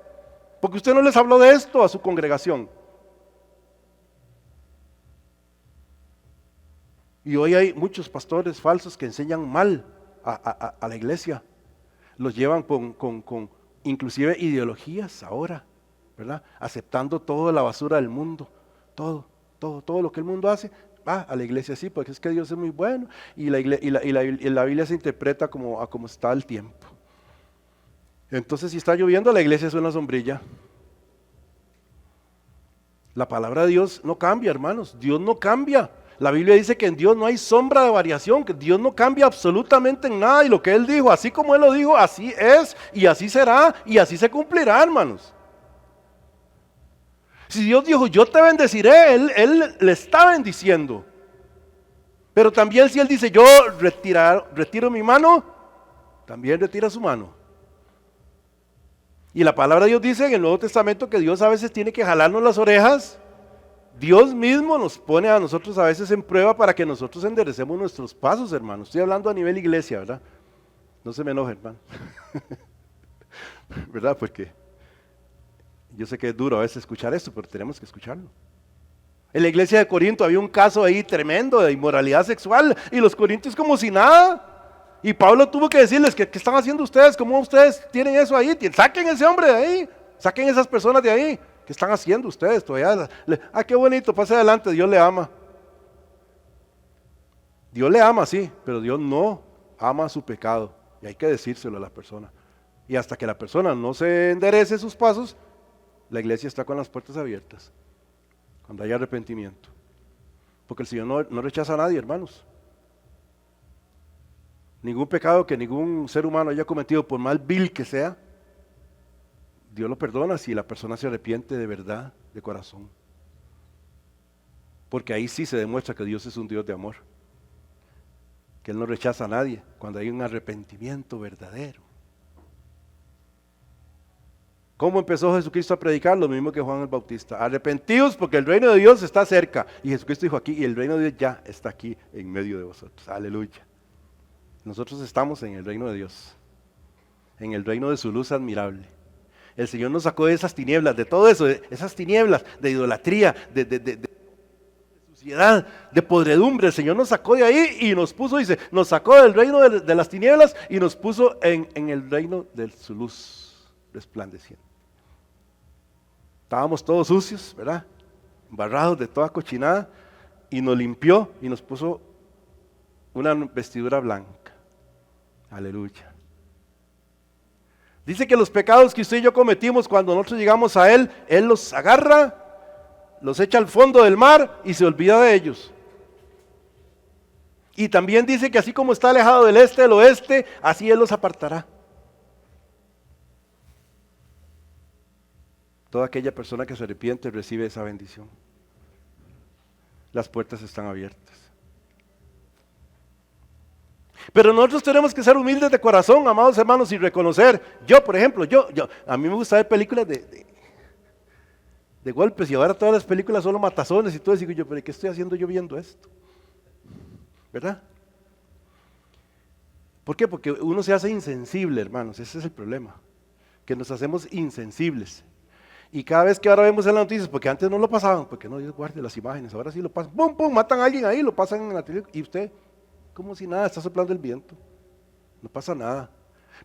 Porque usted no les habló de esto a su congregación. Y hoy hay muchos pastores falsos que enseñan mal a la iglesia. Los llevan con inclusive ideologías ahora. ¿verdad? Aceptando toda la basura del mundo, todo lo que el mundo hace, va a la iglesia sí, porque es que Dios es muy bueno, y la Biblia se interpreta como a como está el tiempo. Entonces, si está lloviendo, la iglesia es una sombrilla. La palabra de Dios no cambia, hermanos. Dios no cambia. La Biblia dice que en Dios no hay sombra de variación, que Dios no cambia absolutamente en nada. Y lo que Él dijo, así como Él lo dijo, así es, y así será, y así se cumplirá, hermanos. Si Dios dijo, yo te bendeciré, Él le está bendiciendo. Pero también si Él dice, yo retiro mi mano, también retira su mano. Y la palabra de Dios dice en el Nuevo Testamento que Dios a veces tiene que jalarnos las orejas. Dios mismo nos pone a nosotros a veces en prueba para que nosotros enderecemos nuestros pasos, hermano. Estoy hablando a nivel iglesia, ¿verdad? No se me enoje, hermano. ¿Verdad? Porque yo sé que es duro a veces escuchar esto, pero tenemos que escucharlo. En la iglesia de Corinto había un caso ahí tremendo de inmoralidad sexual y los corintios como si nada. Y Pablo tuvo que decirles, ¿qué están haciendo ustedes? ¿Cómo ustedes tienen eso ahí? Saquen ese hombre de ahí, saquen esas personas de ahí. ¿Qué están haciendo ustedes todavía? Qué bonito, pase adelante, Dios le ama. Dios le ama, sí, pero Dios no ama su pecado. Y hay que decírselo a la persona. Y hasta que la persona no se enderece sus pasos, la iglesia está con las puertas abiertas. Cuando haya arrepentimiento. Porque el Señor no rechaza a nadie, hermanos. Ningún pecado que ningún ser humano haya cometido, por más vil que sea, Dios lo perdona si la persona se arrepiente de verdad, de corazón. Porque ahí sí se demuestra que Dios es un Dios de amor. Que Él no rechaza a nadie cuando hay un arrepentimiento verdadero. ¿Cómo empezó Jesucristo a predicar? Lo mismo que Juan el Bautista. Arrepentidos porque el reino de Dios está cerca. Y Jesucristo dijo aquí, y el reino de Dios ya está aquí en medio de vosotros. Aleluya. Nosotros estamos en el reino de Dios. En el reino de su luz admirable. El Señor nos sacó de esas tinieblas, de todo eso, de esas tinieblas, de idolatría, de suciedad, de podredumbre. El Señor nos sacó de ahí y nos puso, dice, nos sacó del reino de las tinieblas y nos puso en el reino de su luz resplandeciente. Estábamos todos sucios, ¿verdad? Embarrados de toda cochinada y nos limpió y nos puso una vestidura blanca. Aleluya. Dice que los pecados que usted y yo cometimos cuando nosotros llegamos a Él, Él los agarra, los echa al fondo del mar y se olvida de ellos. Y también dice que así como está alejado del este, del oeste, así Él los apartará. Toda aquella persona que se arrepiente recibe esa bendición. Las puertas están abiertas. Pero nosotros tenemos que ser humildes de corazón, amados hermanos, y reconocer. Yo, por ejemplo, a mí me gusta ver películas de golpes y ahora todas las películas solo matazones y todo eso. Y digo yo, pero ¿qué estoy haciendo yo viendo esto? ¿Verdad? ¿Por qué? Porque uno se hace insensible, hermanos, ese es el problema, que nos hacemos insensibles. Y cada vez que ahora vemos en las noticias, porque antes no lo pasaban, porque no, Dios guarde las imágenes, ahora sí lo pasan, pum, pum, matan a alguien ahí, lo pasan en la tele, y usted, como si nada, está soplando el viento, no pasa nada.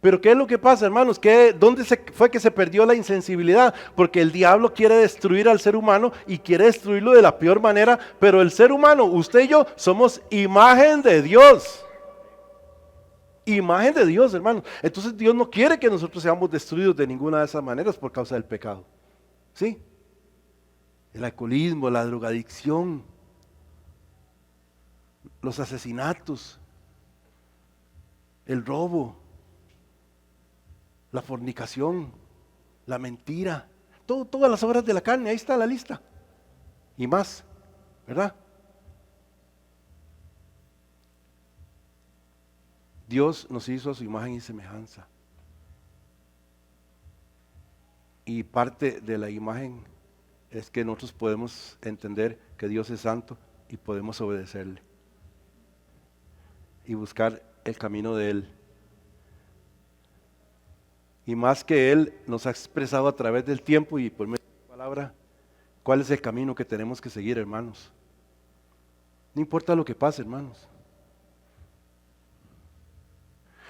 Pero ¿qué es lo que pasa, hermanos? ¿Dónde fue que se perdió la insensibilidad? Porque el diablo quiere destruir al ser humano y quiere destruirlo de la peor manera, pero el ser humano, usted y yo, somos imagen de Dios. Imagen de Dios, hermanos. Entonces Dios no quiere que nosotros seamos destruidos de ninguna de esas maneras por causa del pecado. ¿Sí? El alcoholismo, la drogadicción, los asesinatos, el robo, la fornicación, la mentira, todas las obras de la carne, ahí está la lista. Y más, ¿verdad? Dios nos hizo a su imagen y semejanza. Y parte de la imagen es que nosotros podemos entender que Dios es santo y podemos obedecerle. Y buscar el camino de Él. Y más que Él nos ha expresado a través del tiempo y por medio de la palabra, cuál es el camino que tenemos que seguir, hermanos. No importa lo que pase, hermanos.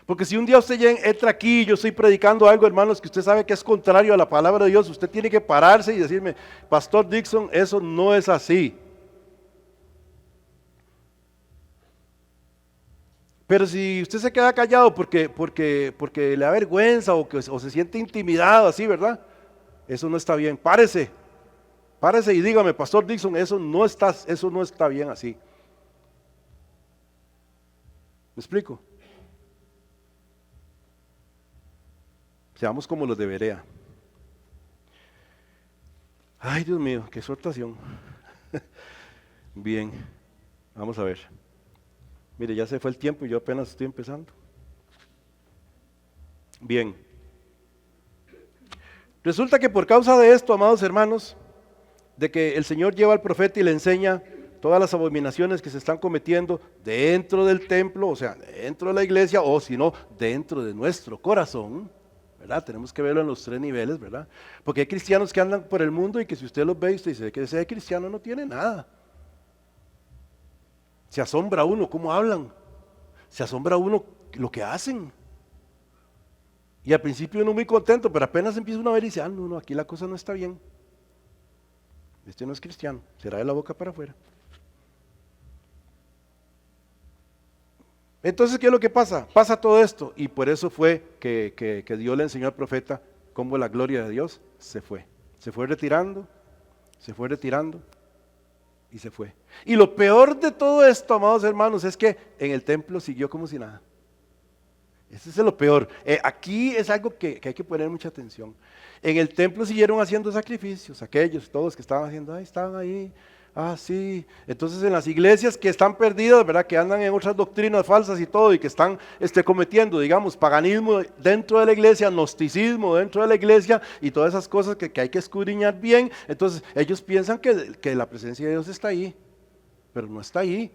Porque si un día usted entra aquí y yo estoy predicando algo, hermanos, que usted sabe que es contrario a la palabra de Dios, usted tiene que pararse y decirme, Pastor Dixon, eso no es así. Pero si usted se queda callado porque le da vergüenza o se siente intimidado así, ¿verdad? Eso no está bien. Párese y dígame, Pastor Dixon, eso no está bien así. ¿Me explico? Seamos como los de Berea. Ay, Dios mío, qué exhortación. Bien, vamos a ver. Mire, ya se fue el tiempo y yo apenas estoy empezando. Bien. Resulta que por causa de esto, amados hermanos, de que el Señor lleva al profeta y le enseña todas las abominaciones que se están cometiendo dentro del templo, o sea, dentro de la iglesia, o si no, dentro de nuestro corazón, ¿verdad? Tenemos que verlo en los 3 niveles, ¿verdad? Porque hay cristianos que andan por el mundo y que si usted los ve, usted dice que ese cristiano no tiene nada. Se asombra uno cómo hablan, se asombra uno lo que hacen. Y al principio uno muy contento, pero apenas empieza uno a ver y dice, no, aquí la cosa no está bien. Este no es cristiano, será de la boca para afuera. Entonces, ¿qué es lo que pasa? Pasa todo esto y por eso fue que Dios le enseñó al profeta cómo la gloria de Dios se fue. Se fue retirando y se fue. Y lo peor de todo esto, amados hermanos, es que en el templo siguió como si nada. Ese es lo peor. Aquí es algo que hay que poner mucha atención. En el templo siguieron haciendo sacrificios, aquellos, todos que estaban haciendo, estaban ahí, sí. Entonces en las iglesias que están perdidas, ¿verdad? Que andan en otras doctrinas falsas y todo, y que están cometiendo, digamos, paganismo dentro de la iglesia, gnosticismo dentro de la iglesia, y todas esas cosas que hay que escudriñar bien. Entonces ellos piensan que la presencia de Dios está ahí, pero no está ahí.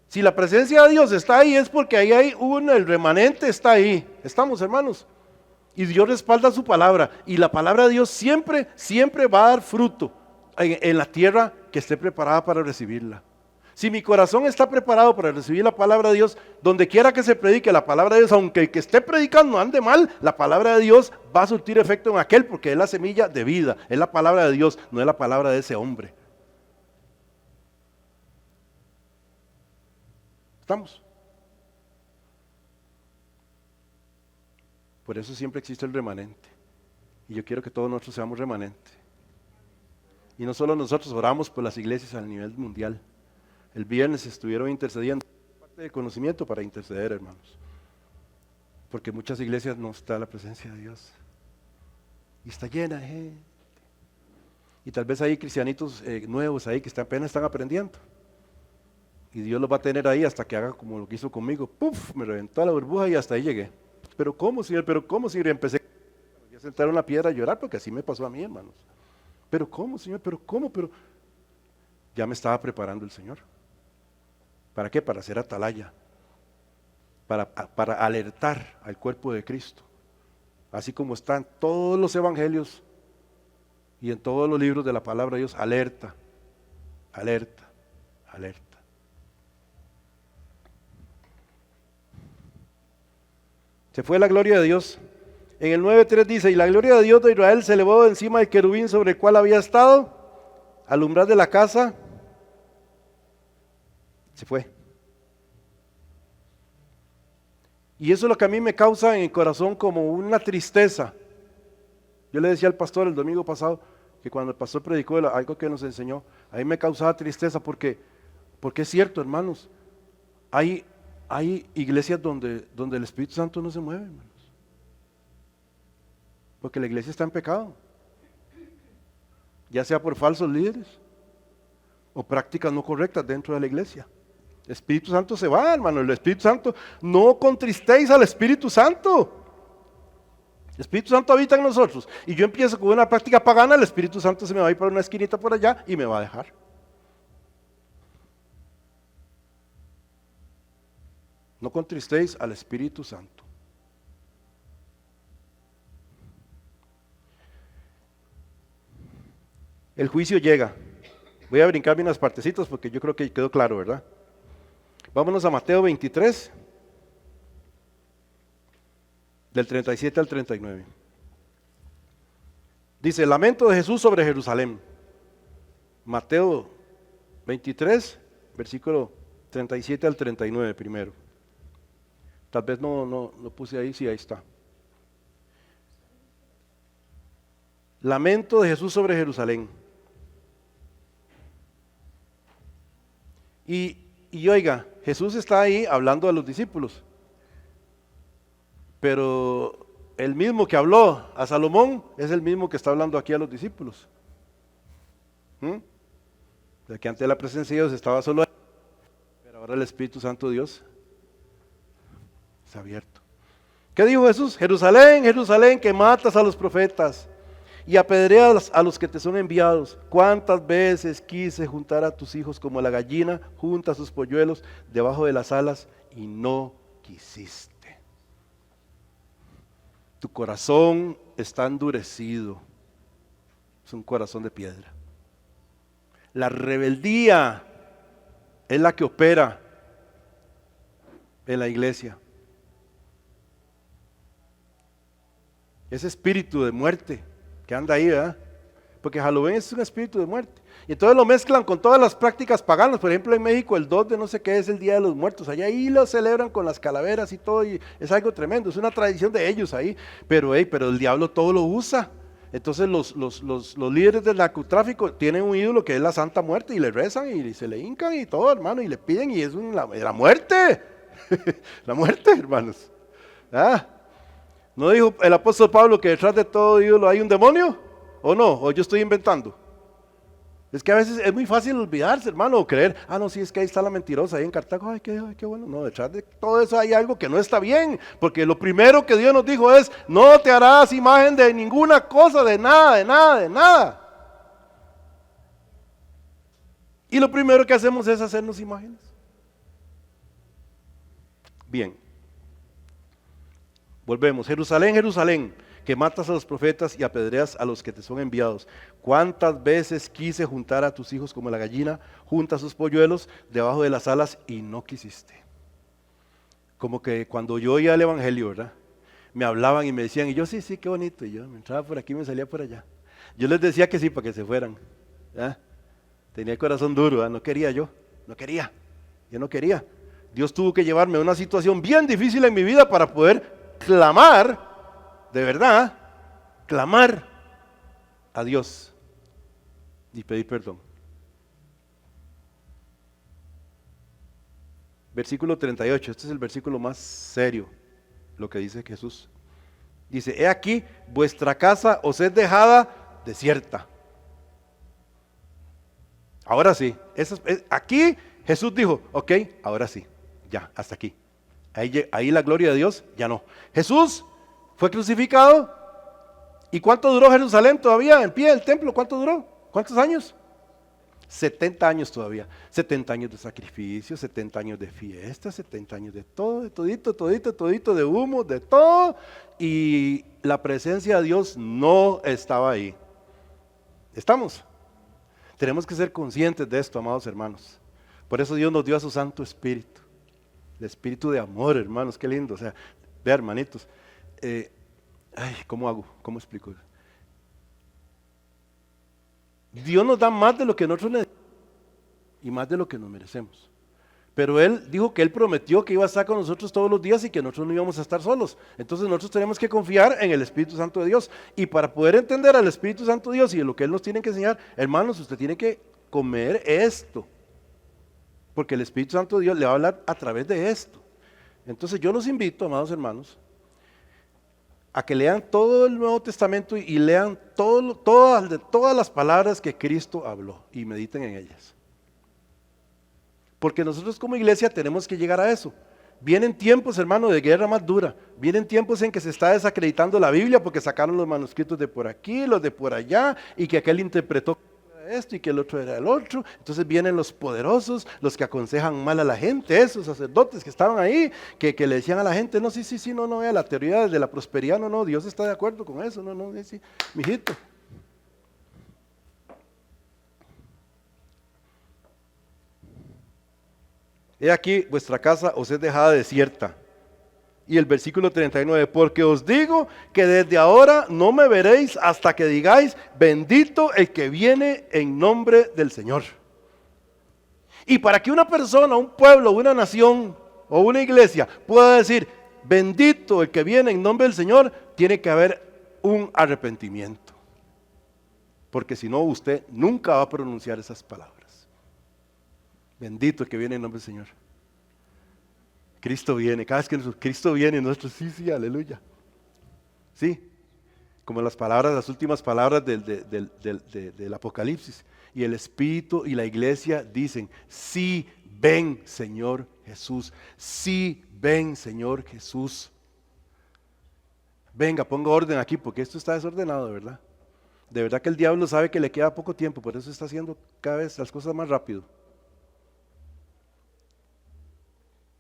Si la presencia de Dios está ahí es porque ahí hay el remanente está ahí. Estamos, hermanos. Y Dios respalda su palabra. Y la palabra de Dios siempre va a dar fruto en la tierra que esté preparada para recibirla. Si mi corazón está preparado para recibir la palabra de Dios, donde quiera que se predique la palabra de Dios, aunque el que esté predicando ande mal, la palabra de Dios va a surtir efecto en aquel, porque es la semilla de vida. Es la palabra de Dios, no es la palabra de ese hombre. ¿Estamos? Por eso siempre existe el remanente. Y yo quiero que todos nosotros seamos remanente. Y no solo nosotros oramos por las iglesias a nivel mundial. El viernes estuvieron intercediendo. Parte del conocimiento para interceder, hermanos. Porque en muchas iglesias no está la presencia de Dios. Y está llena de gente. Y tal vez hay cristianitos nuevos ahí que apenas están aprendiendo. Y Dios los va a tener ahí hasta que haga como lo que hizo conmigo. ¡Puf! Me reventó la burbuja y hasta ahí llegué. Pero ¿cómo, Señor? Y empecé a sentar una piedra a llorar porque así me pasó a mí, hermanos. Pero ¿cómo, Señor? Pero ya me estaba preparando el Señor. ¿Para qué? Para hacer atalaya. Para alertar al cuerpo de Cristo. Así como están todos los evangelios y en todos los libros de la palabra de Dios, alerta. Se fue la gloria de Dios. En el 9:3 dice, y la gloria de Dios de Israel se elevó de encima del querubín sobre el cual había estado, al umbral de la casa, se fue. Y eso es lo que a mí me causa en el corazón como una tristeza. Yo le decía al pastor el domingo pasado, que cuando el pastor predicó algo que nos enseñó, a mí me causaba tristeza porque es cierto, hermanos, hay iglesias donde el Espíritu Santo no se mueve, hermanos. Porque la iglesia está en pecado. Ya sea por falsos líderes o prácticas no correctas dentro de la iglesia. El Espíritu Santo se va, hermano. El Espíritu Santo, no contristéis al Espíritu Santo. El Espíritu Santo habita en nosotros. Y yo empiezo con una práctica pagana, el Espíritu Santo se me va a ir por una esquinita por allá y me va a dejar. No contristéis al Espíritu Santo. El juicio llega. Voy a brincarme unas partecitas porque yo creo que quedó claro, ¿verdad? Vámonos a Mateo 23. del 37 al 39. Dice, lamento de Jesús sobre Jerusalén. Mateo 23, versículo 37 al 39 primero. Tal vez no puse ahí, sí, ahí está. Lamento de Jesús sobre Jerusalén. Y oiga, Jesús está ahí hablando a los discípulos. Pero el mismo que habló a Salomón es el mismo que está hablando aquí a los discípulos. De que antes de la presencia de Dios estaba solo él, pero ahora el Espíritu Santo de Dios está abierto. ¿Qué dijo Jesús? Jerusalén, Jerusalén, que matas a los profetas y apedreas a los que te son enviados. ¿Cuántas veces quise juntar a tus hijos como la gallina junta sus polluelos debajo de las alas y no quisiste? Tu corazón está endurecido. Es un corazón de piedra. La rebeldía es la que opera en la iglesia. Ese espíritu de muerte que anda ahí, ¿verdad? Porque Halloween es un espíritu de muerte. Y entonces lo mezclan con todas las prácticas paganas. Por ejemplo, en México el 2 de no sé qué es el Día de los Muertos. Allá ahí lo celebran con las calaveras y todo. Y es algo tremendo. Es una tradición de ellos ahí. Pero el diablo todo lo usa. Entonces los líderes del narcotráfico tienen un ídolo que es la Santa Muerte. Y le rezan y se le hincan y todo, hermano. Y le piden y es la muerte. La muerte, hermanos. ¿Ah? ¿No dijo el apóstol Pablo que detrás de todo ídolo hay un demonio? ¿O no? ¿O yo estoy inventando? Es que a veces es muy fácil olvidarse, hermano, o creer, no, sí, es que ahí está la mentirosa, ahí en Cartago, ay, qué bueno. No, detrás de todo eso hay algo que no está bien, porque lo primero que Dios nos dijo es, no te harás imagen de ninguna cosa, de nada, de nada, de nada. Y lo primero que hacemos es hacernos imágenes. Bien. Volvemos, Jerusalén, Jerusalén, que matas a los profetas y apedreas a los que te son enviados. ¿Cuántas veces quise juntar a tus hijos como la gallina junta sus polluelos debajo de las alas y no quisiste? Como que cuando yo oía el evangelio, ¿verdad? Me hablaban y me decían, y yo sí, qué bonito, y yo me entraba por aquí, me salía por allá. Yo les decía que sí, para que se fueran. ¿Ah? Tenía el corazón duro, ¿verdad? No quería yo no quería. Dios tuvo que llevarme a una situación bien difícil en mi vida para poder clamar, de verdad, clamar a Dios y pedir perdón. Versículo 38, este es el versículo más serio, lo que dice Jesús. Dice, he aquí, vuestra casa os es dejada desierta. Ahora sí, aquí Jesús dijo, ok, ahora sí, ya, hasta aquí. Ahí la gloria de Dios, ya no. Jesús fue crucificado. ¿Y cuánto duró Jerusalén todavía en pie el templo? ¿Cuánto duró? ¿Cuántos años? 70 años todavía. 70 años de sacrificio, 70 años de fiesta, 70 años de todo, de todito, de humo, de todo. Y la presencia de Dios no estaba ahí. ¿Estamos? Tenemos que ser conscientes de esto, amados hermanos. Por eso Dios nos dio a su Santo Espíritu. El espíritu de amor, hermanos, qué lindo. O sea, vea, hermanitos, ¿cómo hago? ¿Cómo explico? Dios nos da más de lo que nosotros necesitamos y más de lo que nos merecemos. Pero Él dijo que Él prometió que iba a estar con nosotros todos los días y que nosotros no íbamos a estar solos. Entonces nosotros tenemos que confiar en el Espíritu Santo de Dios. Y para poder entender al Espíritu Santo de Dios y de lo que Él nos tiene que enseñar, hermanos, usted tiene que comer esto. Porque el Espíritu Santo de Dios le va a hablar a través de esto. Entonces yo los invito, amados hermanos, a que lean todo el Nuevo Testamento y lean todas las palabras que Cristo habló y mediten en ellas. Porque nosotros como iglesia tenemos que llegar a eso. Vienen tiempos, hermano, de guerra más dura. Vienen tiempos en que se está desacreditando la Biblia porque sacaron los manuscritos de por aquí, los de por allá, y que aquel interpretó esto y que el otro era el otro. Entonces vienen los poderosos, los que aconsejan mal a la gente, esos sacerdotes que estaban ahí, que le decían a la gente, no, sí, no, vea, la teoría de la prosperidad, no, Dios está de acuerdo con eso, no, sí, mijito. He aquí, vuestra casa os es dejada desierta. Y el versículo 39, porque os digo que desde ahora no me veréis hasta que digáis, bendito el que viene en nombre del Señor. Y para que una persona, un pueblo, una nación o una iglesia pueda decir, bendito el que viene en nombre del Señor, tiene que haber un arrepentimiento. Porque si no, usted nunca va a pronunciar esas palabras. Bendito el que viene en nombre del Señor. Cristo viene, cada vez que Cristo viene, nosotros sí, aleluya. Sí, como las palabras, las últimas palabras del Apocalipsis. Y el Espíritu y la iglesia dicen, sí, ven Señor Jesús, sí, ven Señor Jesús. Venga, ponga orden aquí porque esto está desordenado, de verdad. De verdad que el diablo sabe que le queda poco tiempo, por eso está haciendo cada vez las cosas más rápido.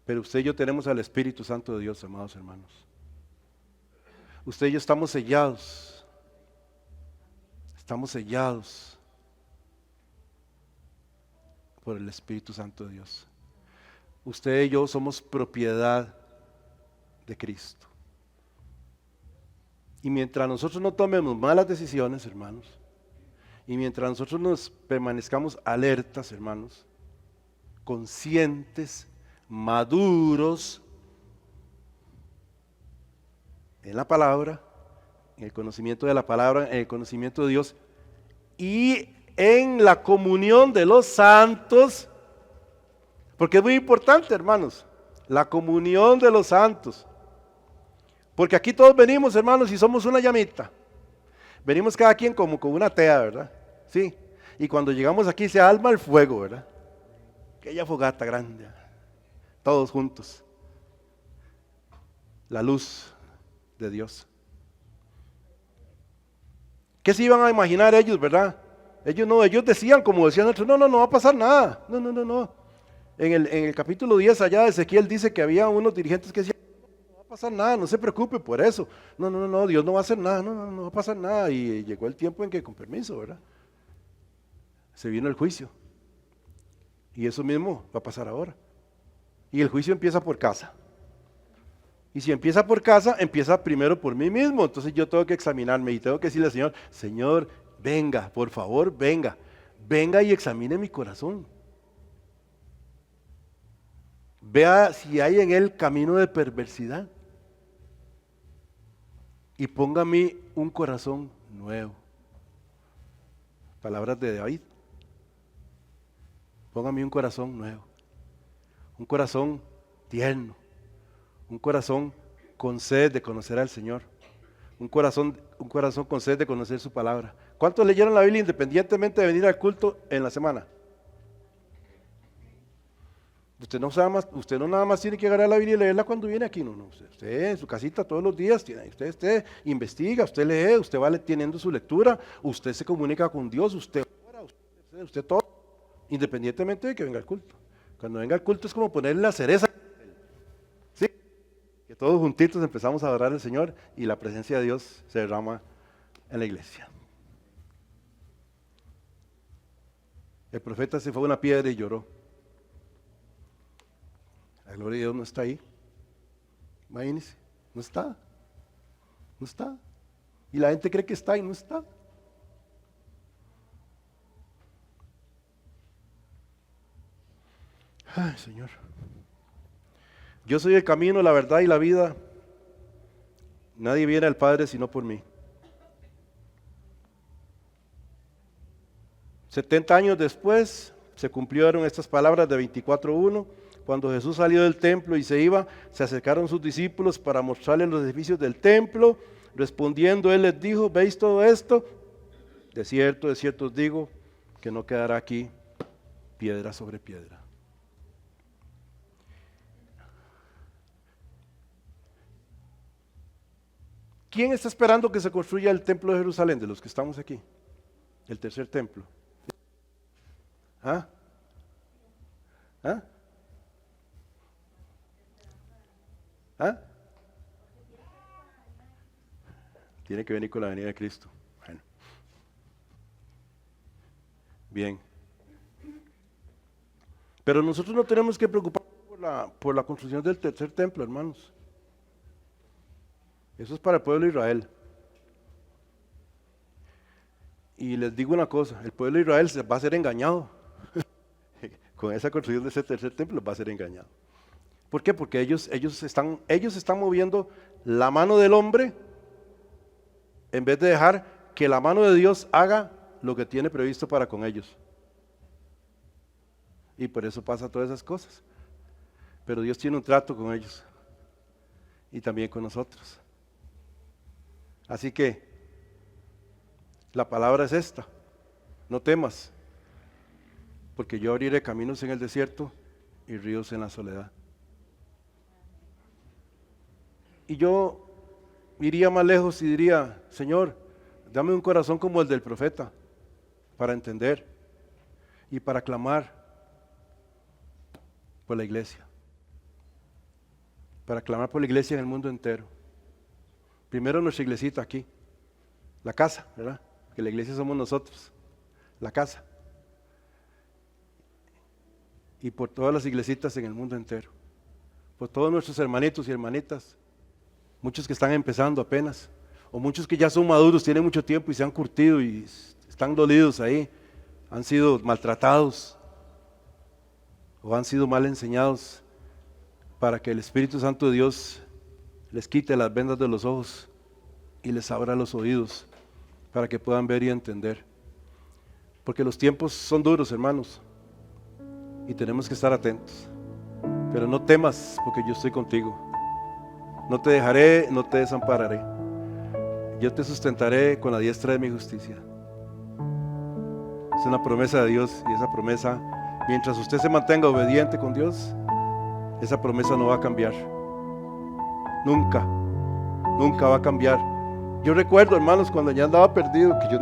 Pero usted y yo tenemos al Espíritu Santo de Dios, amados hermanos. Usted y yo estamos sellados. Estamos sellados por el Espíritu Santo de Dios. Usted y yo somos propiedad de Cristo. Y mientras nosotros no tomemos malas decisiones, hermanos, y mientras nosotros nos permanezcamos alertas, hermanos, conscientes, maduros en la palabra, en el conocimiento de la palabra, en el conocimiento de Dios y en la comunión de los santos, porque es muy importante, hermanos, la comunión de los santos, porque aquí todos venimos, hermanos, y somos una llamita, venimos cada quien como con una tea, ¿verdad? Sí, y cuando llegamos aquí se alma el fuego, ¿verdad? Aquella fogata grande, todos juntos, la luz de Dios. ¿Qué se iban a imaginar ellos, verdad? Ellos decían, como decían otros, no va a pasar nada, no. En el capítulo 10 allá de Ezequiel dice que había unos dirigentes que decían, no va a pasar nada, no se preocupe por eso, no, Dios no va a hacer nada, no va a pasar nada, y llegó el tiempo en que con permiso, ¿verdad? Se vino el juicio, y eso mismo va a pasar ahora. Y el juicio empieza por casa. Y si empieza por casa, empieza primero por mí mismo. Entonces yo tengo que examinarme y tengo que decirle al Señor, Señor, venga, por favor, venga y examine mi corazón. Vea si hay en él camino de perversidad. Y ponga a mí un corazón nuevo. Palabras de David. Ponga a mí un corazón nuevo. Un corazón tierno, un corazón con sed de conocer al Señor, un corazón con sed de conocer su palabra. ¿Cuántos leyeron la Biblia independientemente de venir al culto en la semana? Usted no nada más tiene que agarrar la Biblia y leerla cuando viene aquí, no. Usted en su casita todos los días, usted investiga, usted lee, usted va teniendo su lectura, usted se comunica con Dios, usted ora, usted todo, independientemente de que venga al culto. Cuando venga el culto es como ponerle la cereza, ¿sí? Que todos juntitos empezamos a adorar al Señor y la presencia de Dios se derrama en la iglesia. El profeta se fue a una piedra y lloró. La gloria de Dios no está ahí. Imagínense, no está. Y la gente cree que está y no está. Ay, Señor. Yo soy el camino, la verdad y la vida. Nadie viene al Padre sino por mí. 70 años después se cumplieron estas palabras de 24:1. Cuando Jesús salió del templo y se iba, se acercaron sus discípulos para mostrarles los edificios del templo. Respondiendo, él les dijo, ¿veis todo esto? De cierto os digo, que no quedará aquí piedra sobre piedra. ¿Quién está esperando que se construya el templo de Jerusalén de los que estamos aquí? El tercer templo. ¿Ah? Tiene que venir con la venida de Cristo. Bueno. Bien. Pero nosotros no tenemos que preocuparnos por la construcción del tercer templo, hermanos. Eso es para el pueblo de Israel. Y les digo una cosa, el pueblo de Israel va a ser engañado. Con esa construcción de ese tercer templo va a ser engañado. ¿Por qué? Porque ellos están moviendo la mano del hombre en vez de dejar que la mano de Dios haga lo que tiene previsto para con ellos. Y por eso pasa todas esas cosas. Pero Dios tiene un trato con ellos y también con nosotros. Así que la palabra es esta: no temas, porque yo abriré caminos en el desierto y ríos en la soledad. Y yo iría más lejos y diría: Señor, dame un corazón como el del profeta, para entender y para clamar por la iglesia. Para clamar por la iglesia en el mundo entero. Primero nuestra iglesita aquí, la casa, ¿verdad? Que la iglesia somos nosotros, la casa. Y por todas las iglesitas en el mundo entero. Por todos nuestros hermanitos y hermanitas. Muchos que están empezando apenas. O muchos que ya son maduros, tienen mucho tiempo y se han curtido y están dolidos ahí. Han sido maltratados. O han sido mal enseñados. Para que el Espíritu Santo de Dios les quite las vendas de los ojos y les abra los oídos para que puedan ver y entender. Porque los tiempos son duros, hermanos, y tenemos que estar atentos. Pero no temas, porque yo estoy contigo. No te dejaré, no te desampararé. Yo te sustentaré con la diestra de mi justicia. Es una promesa de Dios, y esa promesa, mientras usted se mantenga obediente con Dios, esa promesa no va a cambiar. Nunca, nunca va a cambiar. Yo recuerdo, hermanos, cuando ya andaba perdido, que yo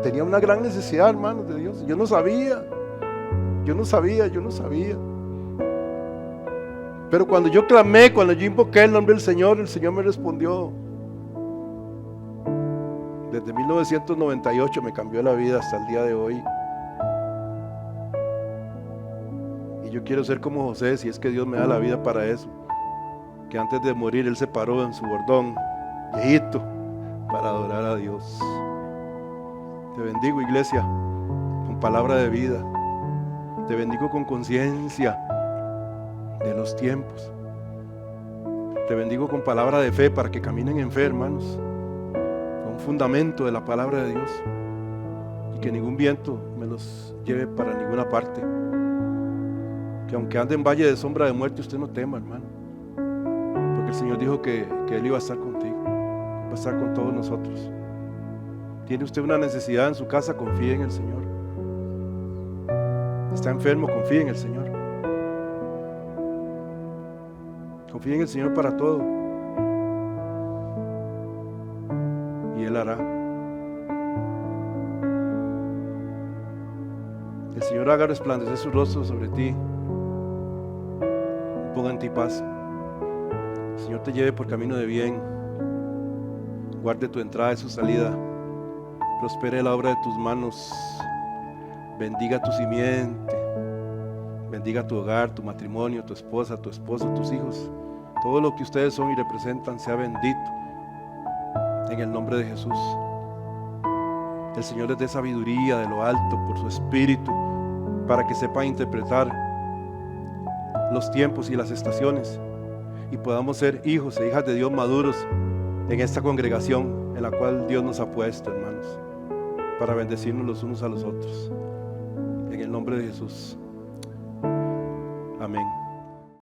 tenía una gran necesidad, hermanos, de Dios. Yo no sabía. Pero cuando yo clamé, cuando yo invoqué el nombre del Señor, el Señor me respondió. Desde 1998 me cambió la vida hasta el día de hoy. Y yo quiero ser como José, si es que Dios me da la vida para eso. Que antes de morir Él se paró en su bordón, viejito, para adorar a Dios. Te bendigo, iglesia, con palabra de vida. Te bendigo con conciencia de los tiempos. Te bendigo con palabra de fe para que caminen en fe, hermanos, con un fundamento de la palabra de Dios, y que ningún viento me los lleve para ninguna parte. Que aunque ande en valle de sombra de muerte, usted no tema, hermano, porque el Señor dijo que Él iba a estar contigo, va a estar con todos nosotros. Tiene usted una necesidad en su casa, confíe en el Señor. Está enfermo, confíe en el Señor. Confíe en el Señor para todo, y Él hará. El Señor haga resplandecer su rostro sobre ti y ponga en ti paz. El Señor te lleve por camino de bien, guarde tu entrada y su salida, prospere la obra de tus manos, bendiga tu simiente, bendiga tu hogar, tu matrimonio, tu esposa, tu esposo, tus hijos. Todo lo que ustedes son y representan sea bendito en el nombre de Jesús. El Señor les dé sabiduría de lo alto por su Espíritu, para que sepan interpretar los tiempos y las estaciones, y podamos ser hijos e hijas de Dios maduros en esta congregación en la cual Dios nos ha puesto, hermanos, para bendecirnos los unos a los otros. En el nombre de Jesús. Amén.